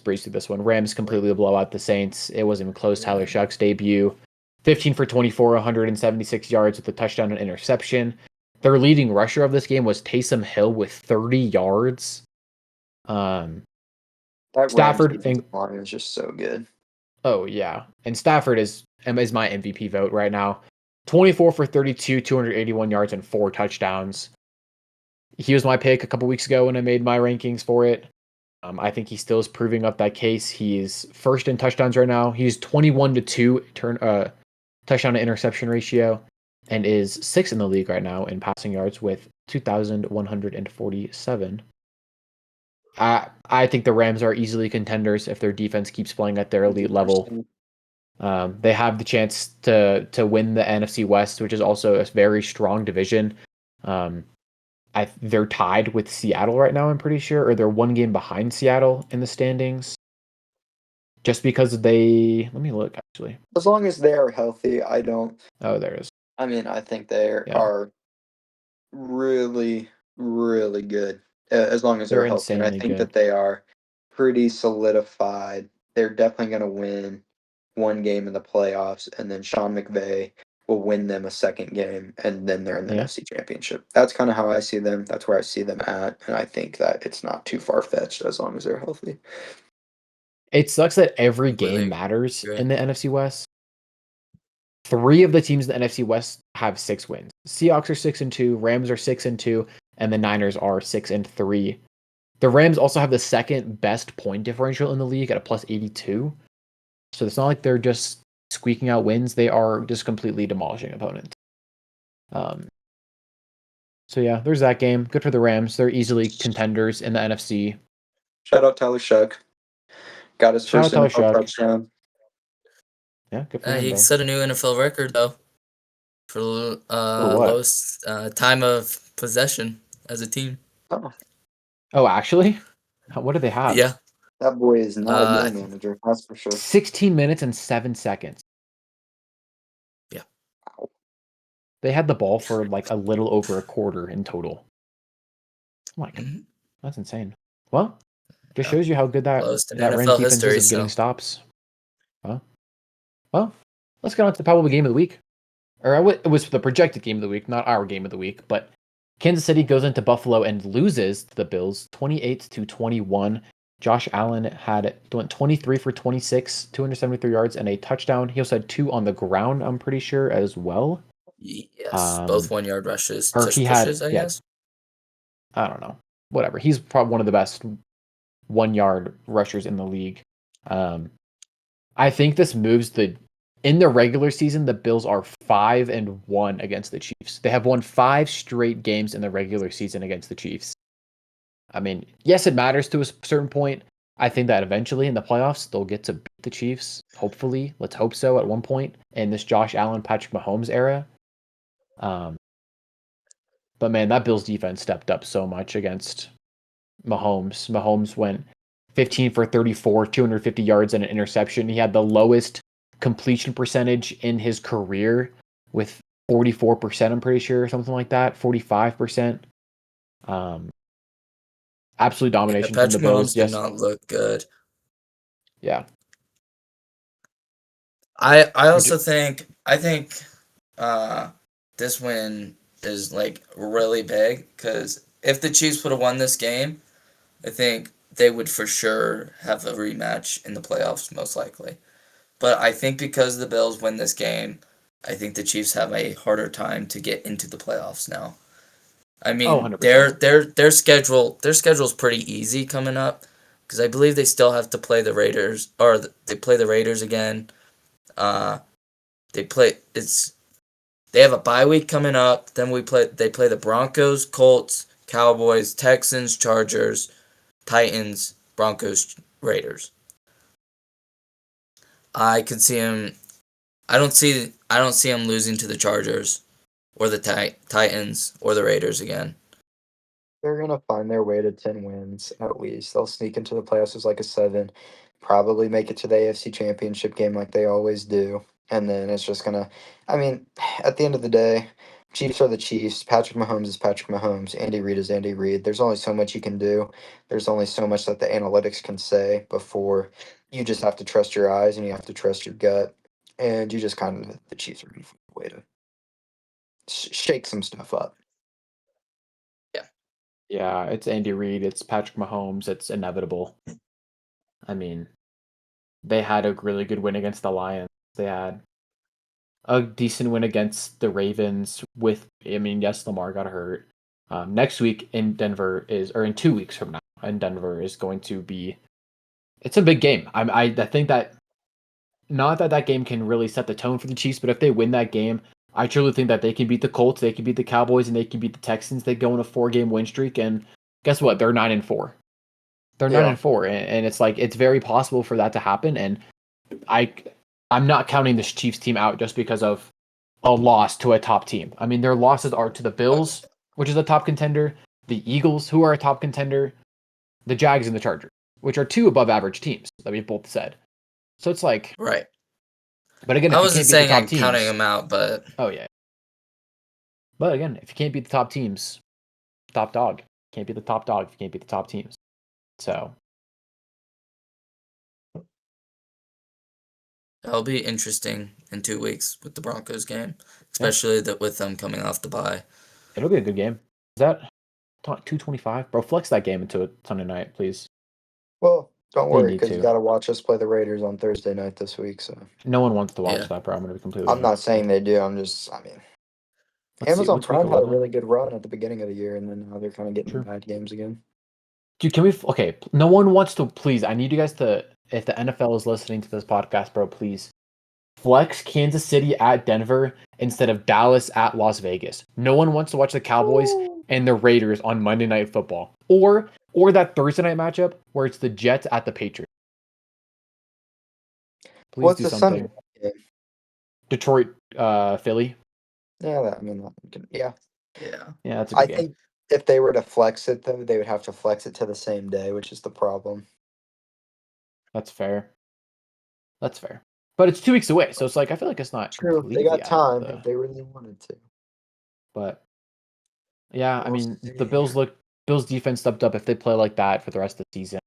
breeze through this one. Rams completely blow out the Saints. It wasn't even close. Tyler Shuck's debut, 15 for 24, 176 yards with a touchdown and interception. Their leading rusher of this game was Taysom Hill with 30 yards. Stafford line is just so good. Oh yeah, and Stafford is my MVP vote right now. 24 for 32, 281 yards and 4 touchdowns. He was my pick a couple weeks ago when I made my rankings for it. I think he still is proving up that case. He's first in touchdowns right now. He's 21-2 touchdown to interception ratio, and is 6th in the league right now in passing yards with 2,147. I think the Rams are easily contenders if their defense keeps playing at their elite level. They have the chance to win the NFC West, which is also a very strong division. They're tied with Seattle right now, I'm pretty sure, or they're 1 game behind Seattle in the standings. Just because let me look, actually. As long as they are healthy, I don't. Oh, there it is. I think they are really, really good. As long as they're healthy. And I think that they are pretty solidified. They're definitely going to win 1 game in the playoffs, and then Sean McVay will win them a 2nd game, and then they're in the NFC Championship. That's kind of how I see them. That's where I see them at, and I think that it's not too far-fetched as long as they're healthy. It sucks that every game matters in the NFC West. 3 of the teams in the NFC West have 6 wins. Seahawks are 6-2, Rams are 6-2, and the Niners are 6-3. The Rams also have the 2nd best point differential in the league at a +82. So it's not like they're just squeaking out wins. They are just completely demolishing opponents. So yeah, there's that game. Good for the Rams. They're easily contenders in the NFC. Shout out Tyler Shuck. Got his first NFL touchdown. Yeah, good for him, he bro. set a new NFL record, though. For what? lowest time of possession as a team. Oh, actually? What do they have? Yeah. That boy is not a Uh, game manager, that's for sure. 16 minutes and 7 seconds. Yeah. They had the ball for like a little over a quarter in total. Like, that's insane. Well, just shows you how good that Lowest in Rams NFL defense is history, of getting so. stops. Well, let's get on to the probable game of the week. Or it was the projected game of the week, not our game of the week. But Kansas City goes into Buffalo and loses to the Bills 28-21. Josh Allen went 23 for 26, 273 yards, and a touchdown. He also had 2 on the ground, I'm pretty sure, as well. Yes, both 1-yard rushes. Or Tush he pushes, had, I guess. I don't know. Whatever. He's probably one of the best 1-yard rushers in the league. I think this moves in the regular season, the Bills are 5-1 against the Chiefs. They have won 5 straight games in the regular season against the Chiefs. I mean, yes, it matters to a certain point. I think that eventually in the playoffs, they'll get to beat the Chiefs. Hopefully, let's hope so at one point in this Josh Allen, Patrick Mahomes era. But man, that Bills defense stepped up so much against Mahomes. Mahomes went 15 for 34, 250 yards and an interception. He had the lowest completion percentage in his career with 44%, I'm pretty sure, something like that, 45%. Absolute domination from the Patrick Bills. Mahomes did Yes. not look good. Yeah. I also think this win is like really big because if the Chiefs would have won this game, I think they would for sure have a rematch in the playoffs, most likely. But I think because the Bills win this game, I think the Chiefs have a harder time to get into the playoffs now. I mean, 100%. their schedule's pretty easy coming up because I believe they still have to play the Raiders or they play the Raiders again. They have a bye week coming up. Then they play the Broncos, Colts, Cowboys, Texans, Chargers, Titans, Broncos, Raiders. I could see him. I don't see him losing to the Chargers or the Titans or the Raiders again. They're gonna find their way to 10 wins at least. They'll sneak into the playoffs as like a 7, probably make it to the AFC Championship game like they always do. And then it's just gonna, I mean, at the end of the day, Chiefs are the Chiefs. Patrick Mahomes is Patrick Mahomes. Andy Reid is Andy Reid. There's only so much you can do. There's only so much that the analytics can say before you just have to trust your eyes and you have to trust your gut. And you just kind of, the Chiefs are gonna find a way to shake some stuff up. Yeah, it's Andy Reid, it's Patrick Mahomes, it's inevitable. I mean, they had a really good win against the Lions. They had a decent win against the Ravens yes, Lamar got hurt. Next week in 2 weeks from now in Denver is going to be, it's a big game. I think that, not that game can really set the tone for the Chiefs, but if they win that game, I truly think that they can beat the Colts, they can beat the Cowboys, and they can beat the Texans. They go on a 4-game win streak, and guess what? They're 9-4. They're 9-4, and it's like it's very possible for that to happen. And I'm not counting this Chiefs team out just because of a loss to a top team. I mean, their losses are to the Bills, which is a top contender, the Eagles, who are a top contender, the Jags, and the Chargers, which are 2 above average teams that we've both said. So it's like, right. But again, I if you wasn't can't beat the saying top I'm teams, counting them out, but oh yeah. But again, if you can't beat the top teams, top dog. Can't beat the top dog if you can't beat the top teams. So it'll be interesting in 2 weeks with the Broncos game, especially with them coming off the bye. It'll be a good game. Is that 225? Bro, flex that game into a Sunday night, please. Well, don't worry, need because you to. got to watch us play the Raiders on Thursday night this week. So No one wants to watch Yeah. that, bro. I'm going to be completely I'm not honest. saying they do. I'm just, I mean, Let's see, Amazon what's week Prime had a 11? really good run at the beginning of the year, and then now they're kind of getting True. bad games again. Dude, can we? Okay, no one wants to. Please, I need you guys to. If the NFL is listening to this podcast, bro, please flex Kansas City at Denver instead of Dallas at Las Vegas. No one wants to watch the Cowboys and the Raiders on Monday Night Football, or that Thursday night matchup where it's the Jets at the Patriots. Please What's do the something. Sunday game? Detroit, Philly. Yeah, yeah. Yeah. Yeah, that's a I good game. think if they were to flex it, though, they would have to flex it to the same day, which is the problem. That's fair. That's fair. But it's 2 weeks away, so it's like I feel like it's not True. They completely got out of time the. if they really wanted to. But yeah, I We'll mean the see. Bills defense stepped up. If they play like that for the rest of the season,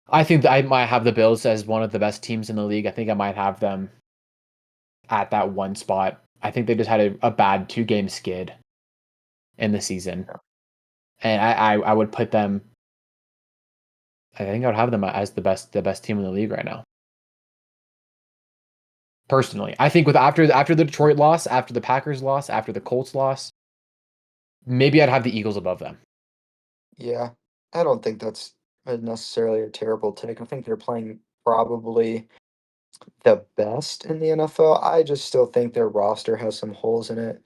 I think that I might have the Bills as one of the best teams in the league. I think I might have them at that one spot. I think they just had a bad 2-game skid in the season, and I would put them. I think I would have them as the best team in the league right now. Personally, I think with after the Detroit loss, after the Packers loss, after the Colts loss, maybe I'd have the Eagles above them. Yeah, I don't think that's necessarily a terrible take. I think they're playing probably the best in the NFL. I just still think their roster has some holes in it,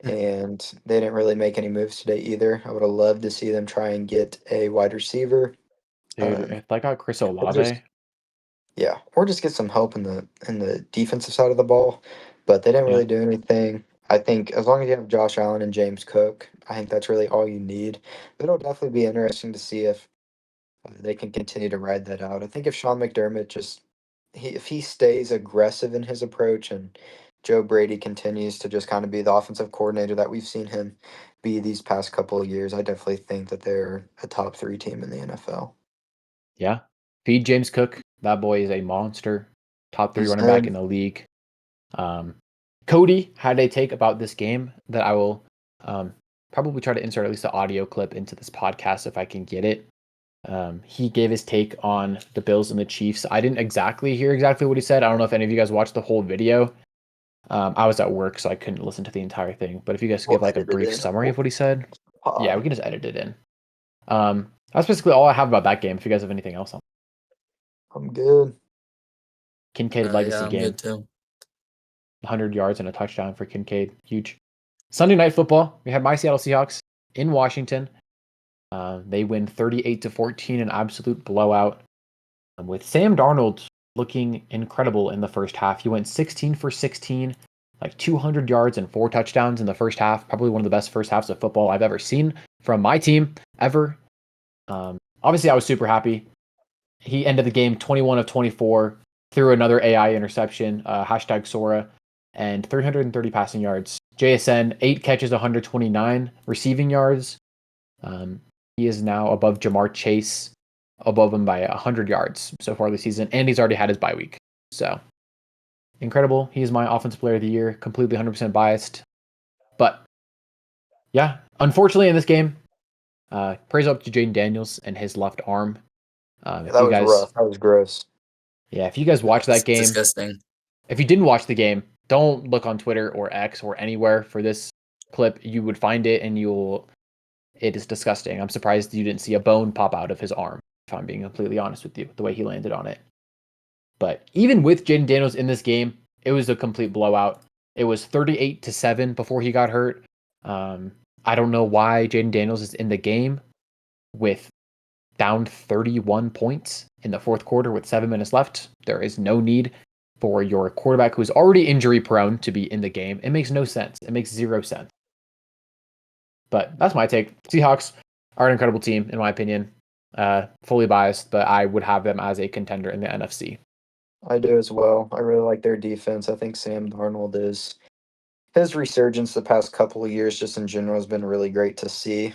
and they didn't really make any moves today either. I would have loved to see them try and get a wide receiver. Dude, if I got Chris Or just Olave, or just get some help in the defensive side of the ball. But they didn't yeah, really do anything. I think as long as you have Josh Allen and James Cook, I think that's really all you need. But it'll definitely be interesting to see if they can continue to ride that out. I think if Sean McDermott if he stays aggressive in his approach and Joe Brady continues to just kind of be the offensive coordinator that we've seen him be these past couple of years, I definitely think that they're a top 3 team in the NFL. yeah. Feed James Cook. That boy is a monster. Top 3 He's running back in him. the league. Cody had a take about this game that I will probably try to insert at least the audio clip into this podcast if I can get it. He gave his take on the Bills and the Chiefs. I didn't hear exactly what he said. I don't know if any of you guys watched the whole video. I was at work, so I couldn't listen to the entire thing. But if you guys could We'll give like a edit it brief in. summary of what he said, yeah, we Pod. can just edit it in. That's basically all I have about that game. If you guys have anything else on I'm good. Kincaid Yeah, legacy I'm game, good too. 100 yards and a touchdown for Kincaid, huge. Sunday night football, we had my Seattle Seahawks in Washington. They win 38-14, an absolute blowout. With Sam Darnold looking incredible in the first half. He went 16 for 16, like 200 yards and 4 touchdowns in the first half. Probably one of the best first halves of football I've ever seen from my team ever. Obviously, I was super happy. He ended the game 21 of 24, threw another AI interception, hashtag Sora, and 330 passing yards. JSN, 8 catches, 129 receiving yards. He is now above Jamar Chase, above him by 100 yards so far this season, and he's already had his bye week. So incredible. He's my offensive player of the year, completely 100% biased. But yeah, unfortunately in this game, praise up to Jaden Daniels and his left arm. Yeah, that was rough. That was gross. Yeah, if you guys watch It's that game, disgusting. if you didn't watch the game, don't look on Twitter or X or anywhere for this clip. You would find it and it is disgusting. I'm surprised you didn't see a bone pop out of his arm, if I'm being completely honest with you, the way he landed on it. But even with Jaden Daniels in this game, it was a complete blowout. It was 38-7 before he got hurt. I don't know why Jaden Daniels is in the game with down 31 points in the fourth quarter with 7 minutes left. There is no need for your quarterback who's already injury prone to be in the game. It makes no sense. It makes 0 sense. But that's my take. Seahawks are an incredible team, in my opinion. Fully biased, but I would have them as a contender in the NFC. I do as well. I really like their defense. I think Sam Darnold is his resurgence the past couple of years, just in general, has been really great to see.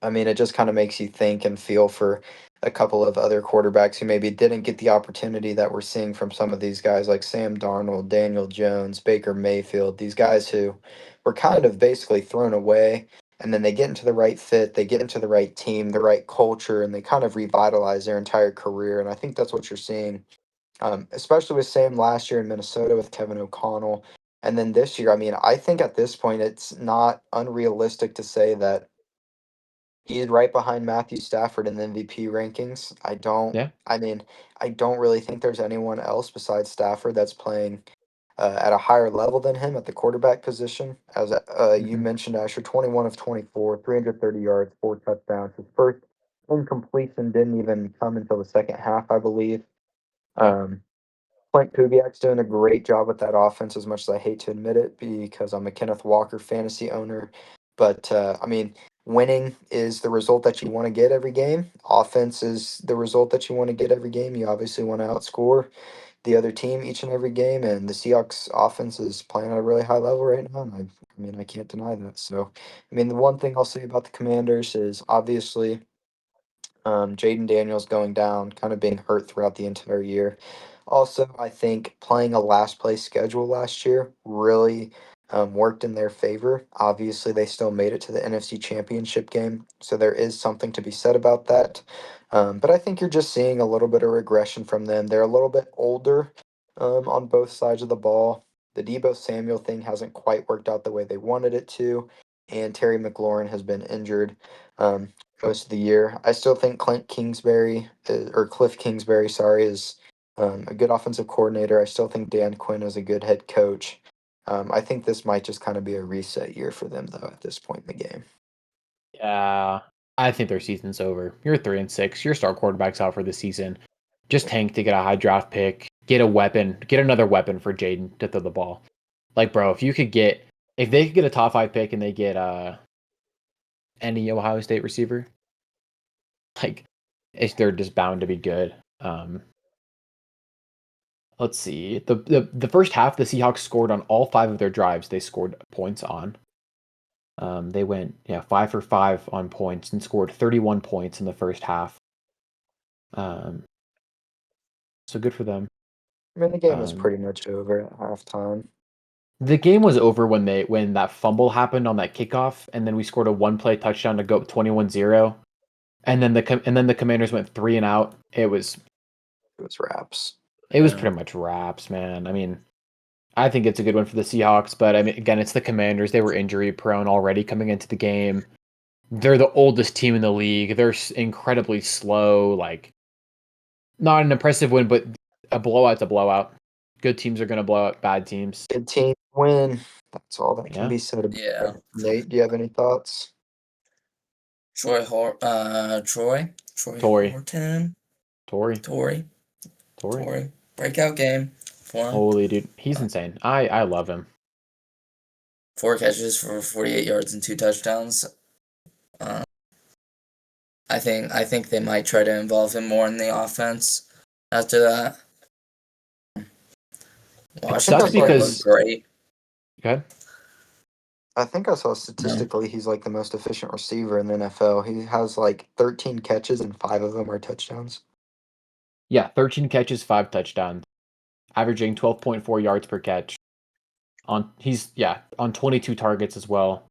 I mean, it just kind of makes you think and feel for a couple of other quarterbacks who maybe didn't get the opportunity that we're seeing from some of these guys like Sam Darnold, Daniel Jones, Baker Mayfield, these guys who were kind of basically thrown away. And then they get into the right fit, they get into the right team, the right culture, and they kind of revitalize their entire career. And I think that's what you're seeing, especially with Sam last year in Minnesota with Kevin O'Connell. And then this year, I mean, I think at this point, it's not unrealistic to say that he's right behind Matthew Stafford in the MVP rankings. Yeah. I don't really think there's anyone else besides Stafford that's playing at a higher level than him at the quarterback position. As you mentioned, Asher, 21 of 24, 330 yards, 4 touchdowns. His first incompletion didn't even come until the second half, I believe. Yeah. Um, Clint Kubiak's doing a great job with that offense, as much as I hate to admit it, because I'm a Kenneth Walker fantasy owner. But, I mean, winning is the result that you want to get every game. Offense is the result that you want to get every game. You obviously want to outscore the other team each and every game, and the Seahawks offense is playing at a really high level right now, and I mean, I can't deny that. So, I mean, the one thing I'll say about the Commanders is obviously Jaden Daniels going down, kind of being hurt throughout the entire year. Also, I think playing a last place schedule last year really worked in their favor. Obviously, they still made it to the NFC Championship game, so there is something to be said about that. But I think you're just seeing a little bit of regression from them. They're a little bit older on both sides of the ball. The Debo Samuel thing hasn't quite worked out the way they wanted it to, and Terry McLaurin has been injured. Most of the year. I still think Cliff Kingsbury, sorry, is a good offensive coordinator. I still think Dan Quinn is a good head coach. I think this might just kind of be a reset year for them, though, at this point in the game. Yeah, I think their season's over. You're 3-6. Your star quarterback's out for the season. Just tank to get a high draft pick, get a weapon, get another weapon for Jaden to throw the ball. Like, bro, if they could get a top 5 pick and they get any Ohio State receiver, like, they're just bound to be good. Let's see. The first half, the Seahawks scored on all 5 of their drives. They scored points on. They went 5 for 5 on points and scored 31 points in the first half. So good for them. I mean, the game was pretty much over at halftime. The game was over when that fumble happened on that kickoff, and then we scored a 1-play touchdown to go 21-0. And then the Commanders went 3 and out. It was wraps. It was pretty much wraps, man. I mean, I think it's a good one for the Seahawks, but I mean, again, it's the Commanders. They were injury prone already coming into the game. They're the oldest team in the league. They're incredibly slow. Like, not an impressive win, but a blowout's a blowout. Good teams are going to blow out bad teams. Good team win. That's all that can be said about Yeah. it. Nate, do you have any thoughts? Troy Tory. Horton. Tory. Breakout game for him. Holy dude, he's insane. I love him. 4 catches for 48 yards and 2 touchdowns. I think they might try to involve him more in the offense after that. Sucks because great. Okay. I think I saw statistically he's like the most efficient receiver in the NFL. He has like 13 catches and 5 of them are touchdowns. Yeah, 13 catches, 5 touchdowns, averaging 12.4 yards per catch. On 22 targets as well.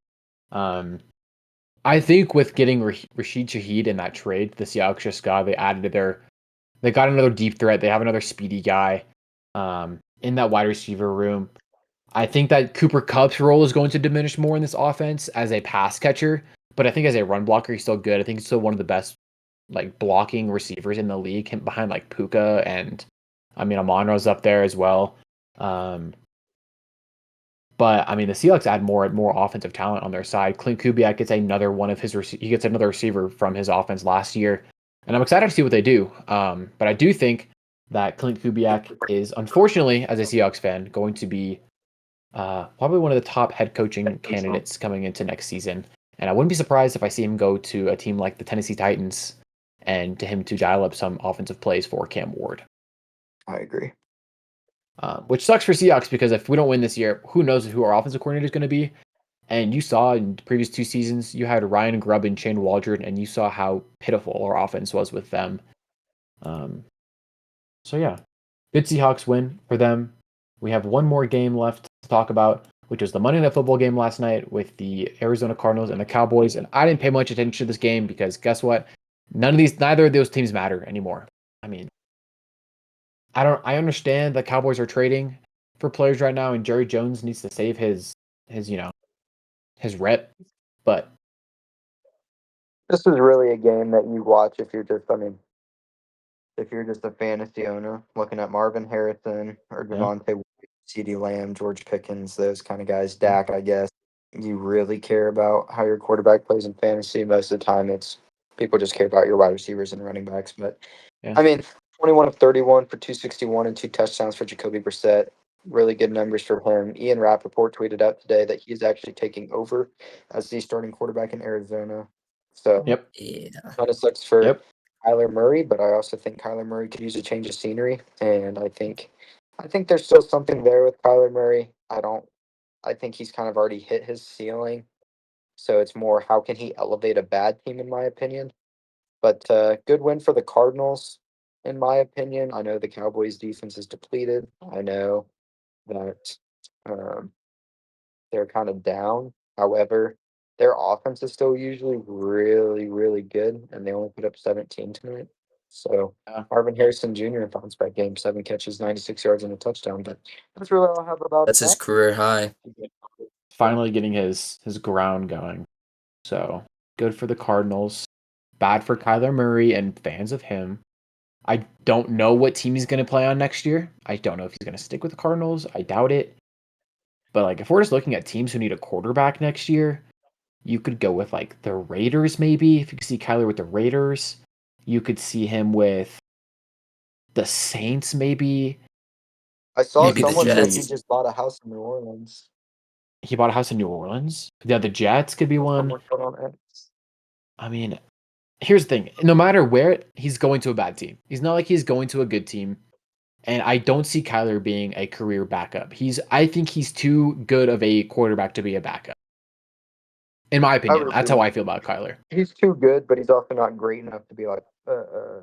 I think with getting Rashid Shaheed in that trade, the Seahawks just got they got another deep threat. They have another speedy guy in that wide receiver room. I think that Cooper Kupp's role is going to diminish more in this offense as a pass catcher, but I think as a run blocker, he's still good. I think he's still one of the best like blocking receivers in the league, him behind like Puka, and I mean Amon-Ra's up there as well. But I mean, the Seahawks add more offensive talent on their side. Clint Kubiak gets another receiver from his offense last year, and I'm excited to see what they do. But I do think that Clint Kubiak is, unfortunately, as a Seahawks fan, going to be probably one of the top head coaching candidates coming into next season. And I wouldn't be surprised if I see him go to a team like the Tennessee Titans and to him to dial up some offensive plays for Cam Ward. I agree. Which sucks for Seahawks because if we don't win this year, who knows who our offensive coordinator is going to be? And you saw in the previous 2 seasons, you had Ryan Grubb and Shane Waldron, and you saw how pitiful our offense was with them. So yeah, good Seahawks win for them. We have one more game left to talk about, which was the Monday Night Football game last night with the Arizona Cardinals and the Cowboys. And I didn't pay much attention to this game because guess what? Neither of those teams matter anymore. I mean, I understand that Cowboys are trading for players right now, and Jerry Jones needs to save his rep, but this is really a game that you watch if you're just a fantasy owner looking at Marvin Harrison or Devontae White, CeeDee Lamb, George Pickens, those kind of guys, Dak, I guess. You really care about how your quarterback plays in fantasy. Most of the time, it's people just care about your wide receivers and running backs. But I mean, 21 of 31 for 261 and 2 touchdowns for Jacoby Brissett. Really good numbers for him. Ian Rappaport tweeted out today that he's actually taking over as the starting quarterback in Arizona. So Yep. Yeah. kind of sucks for Yep. Kyler Murray, but I also think Kyler Murray could use a change of scenery, and I think there's still something there with Kyler Murray. I think he's kind of already hit his ceiling, so it's more how can he elevate a bad team, in my opinion. But good win for the Cardinals, in my opinion. I know the Cowboys' defense is depleted. I know that um, they're kind of down. However, their offense is still usually really, really good, and they only put up 17 tonight. So Yeah. Marvin Harrison Jr. bounced back game, 7 catches, 96 yards, and a touchdown. But that's really all I have about That's his that. career high. Finally getting his ground going. So good for the Cardinals. Bad for Kyler Murray and fans of him. I don't know what team he's going to play on next year. I don't know if he's going to stick with the Cardinals. I doubt it. But like, if we're just looking at teams who need a quarterback next year, you could go with like the Raiders, maybe. If you could see Kyler with the Raiders, you could see him with the Saints, maybe. I saw Maybe the someone said he Jets. just bought a house in New Orleans. He bought a house in New Orleans. Yeah, the Jets could be one. Someone put on X. I mean, here's the thing. No matter where, he's going to a bad team. He's not like he's going to a good team. And I don't see Kyler being a career backup. I think he's too good of a quarterback to be a backup. In my I opinion, would that's agree. how I feel about Kyler. He's too good, but he's also not great enough to be like a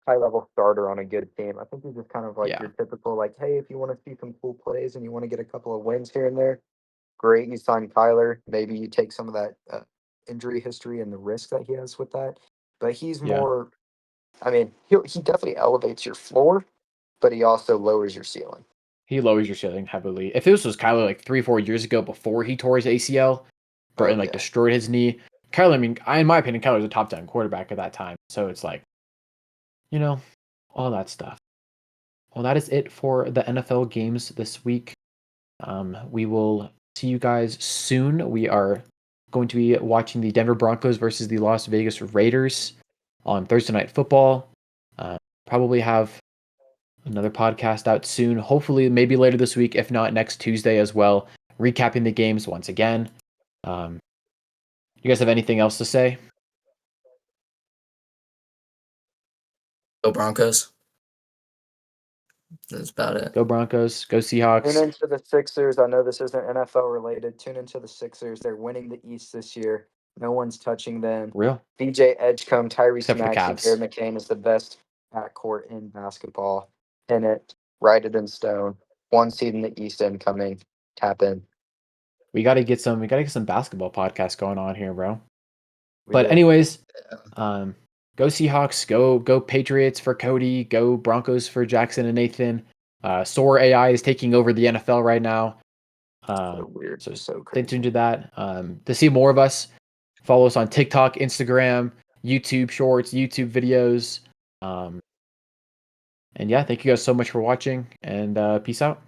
high level starter on a good team. I think he's just kind of like Yeah. your typical like, hey, if you want to see some cool plays and you want to get a couple of wins here and there, great. You sign Kyler. Maybe you take some of that injury history and the risk that he has with that. But he's Yeah. more. I mean, he definitely elevates your floor, but he also lowers your ceiling. He lowers your ceiling heavily. If this was Kyler like 3-4 years ago before he tore his ACL and like destroyed his knee, Kyler, I mean, in my opinion, Kyler was a top 10 quarterback at that time. So it's like, all that stuff. Well, that is it for the NFL games this week. We will see you guys soon. We are going to be watching the Denver Broncos versus the Las Vegas Raiders on Thursday Night Football. Probably have another podcast out soon. Hopefully, maybe later this week, if not next Tuesday as well. Recapping the games once again. You guys have anything else to say? Go Broncos. That's about it. Go Broncos. Go Tune Seahawks. into the Sixers. I know this isn't NFL related. Tune into the Sixers. They're winning the East this year. No one's touching them. Real. BJ Edgecombe, Tyrese Except for the Maxey, Cavs. Jared McCain is the best backcourt in basketball. Pin it. Write it in stone. 1 seed in the East incoming. Tap in. We gotta get some basketball podcasts going on here, bro. We But do. anyways, go Seahawks, go Patriots for Cody, go Broncos for Jackson and Nathan. Soar AI is taking over the NFL right now. So weird. So So stay crazy. tuned to that. To see more of us, follow us on TikTok, Instagram, YouTube Shorts, YouTube videos. And yeah, thank you guys so much for watching, and peace out.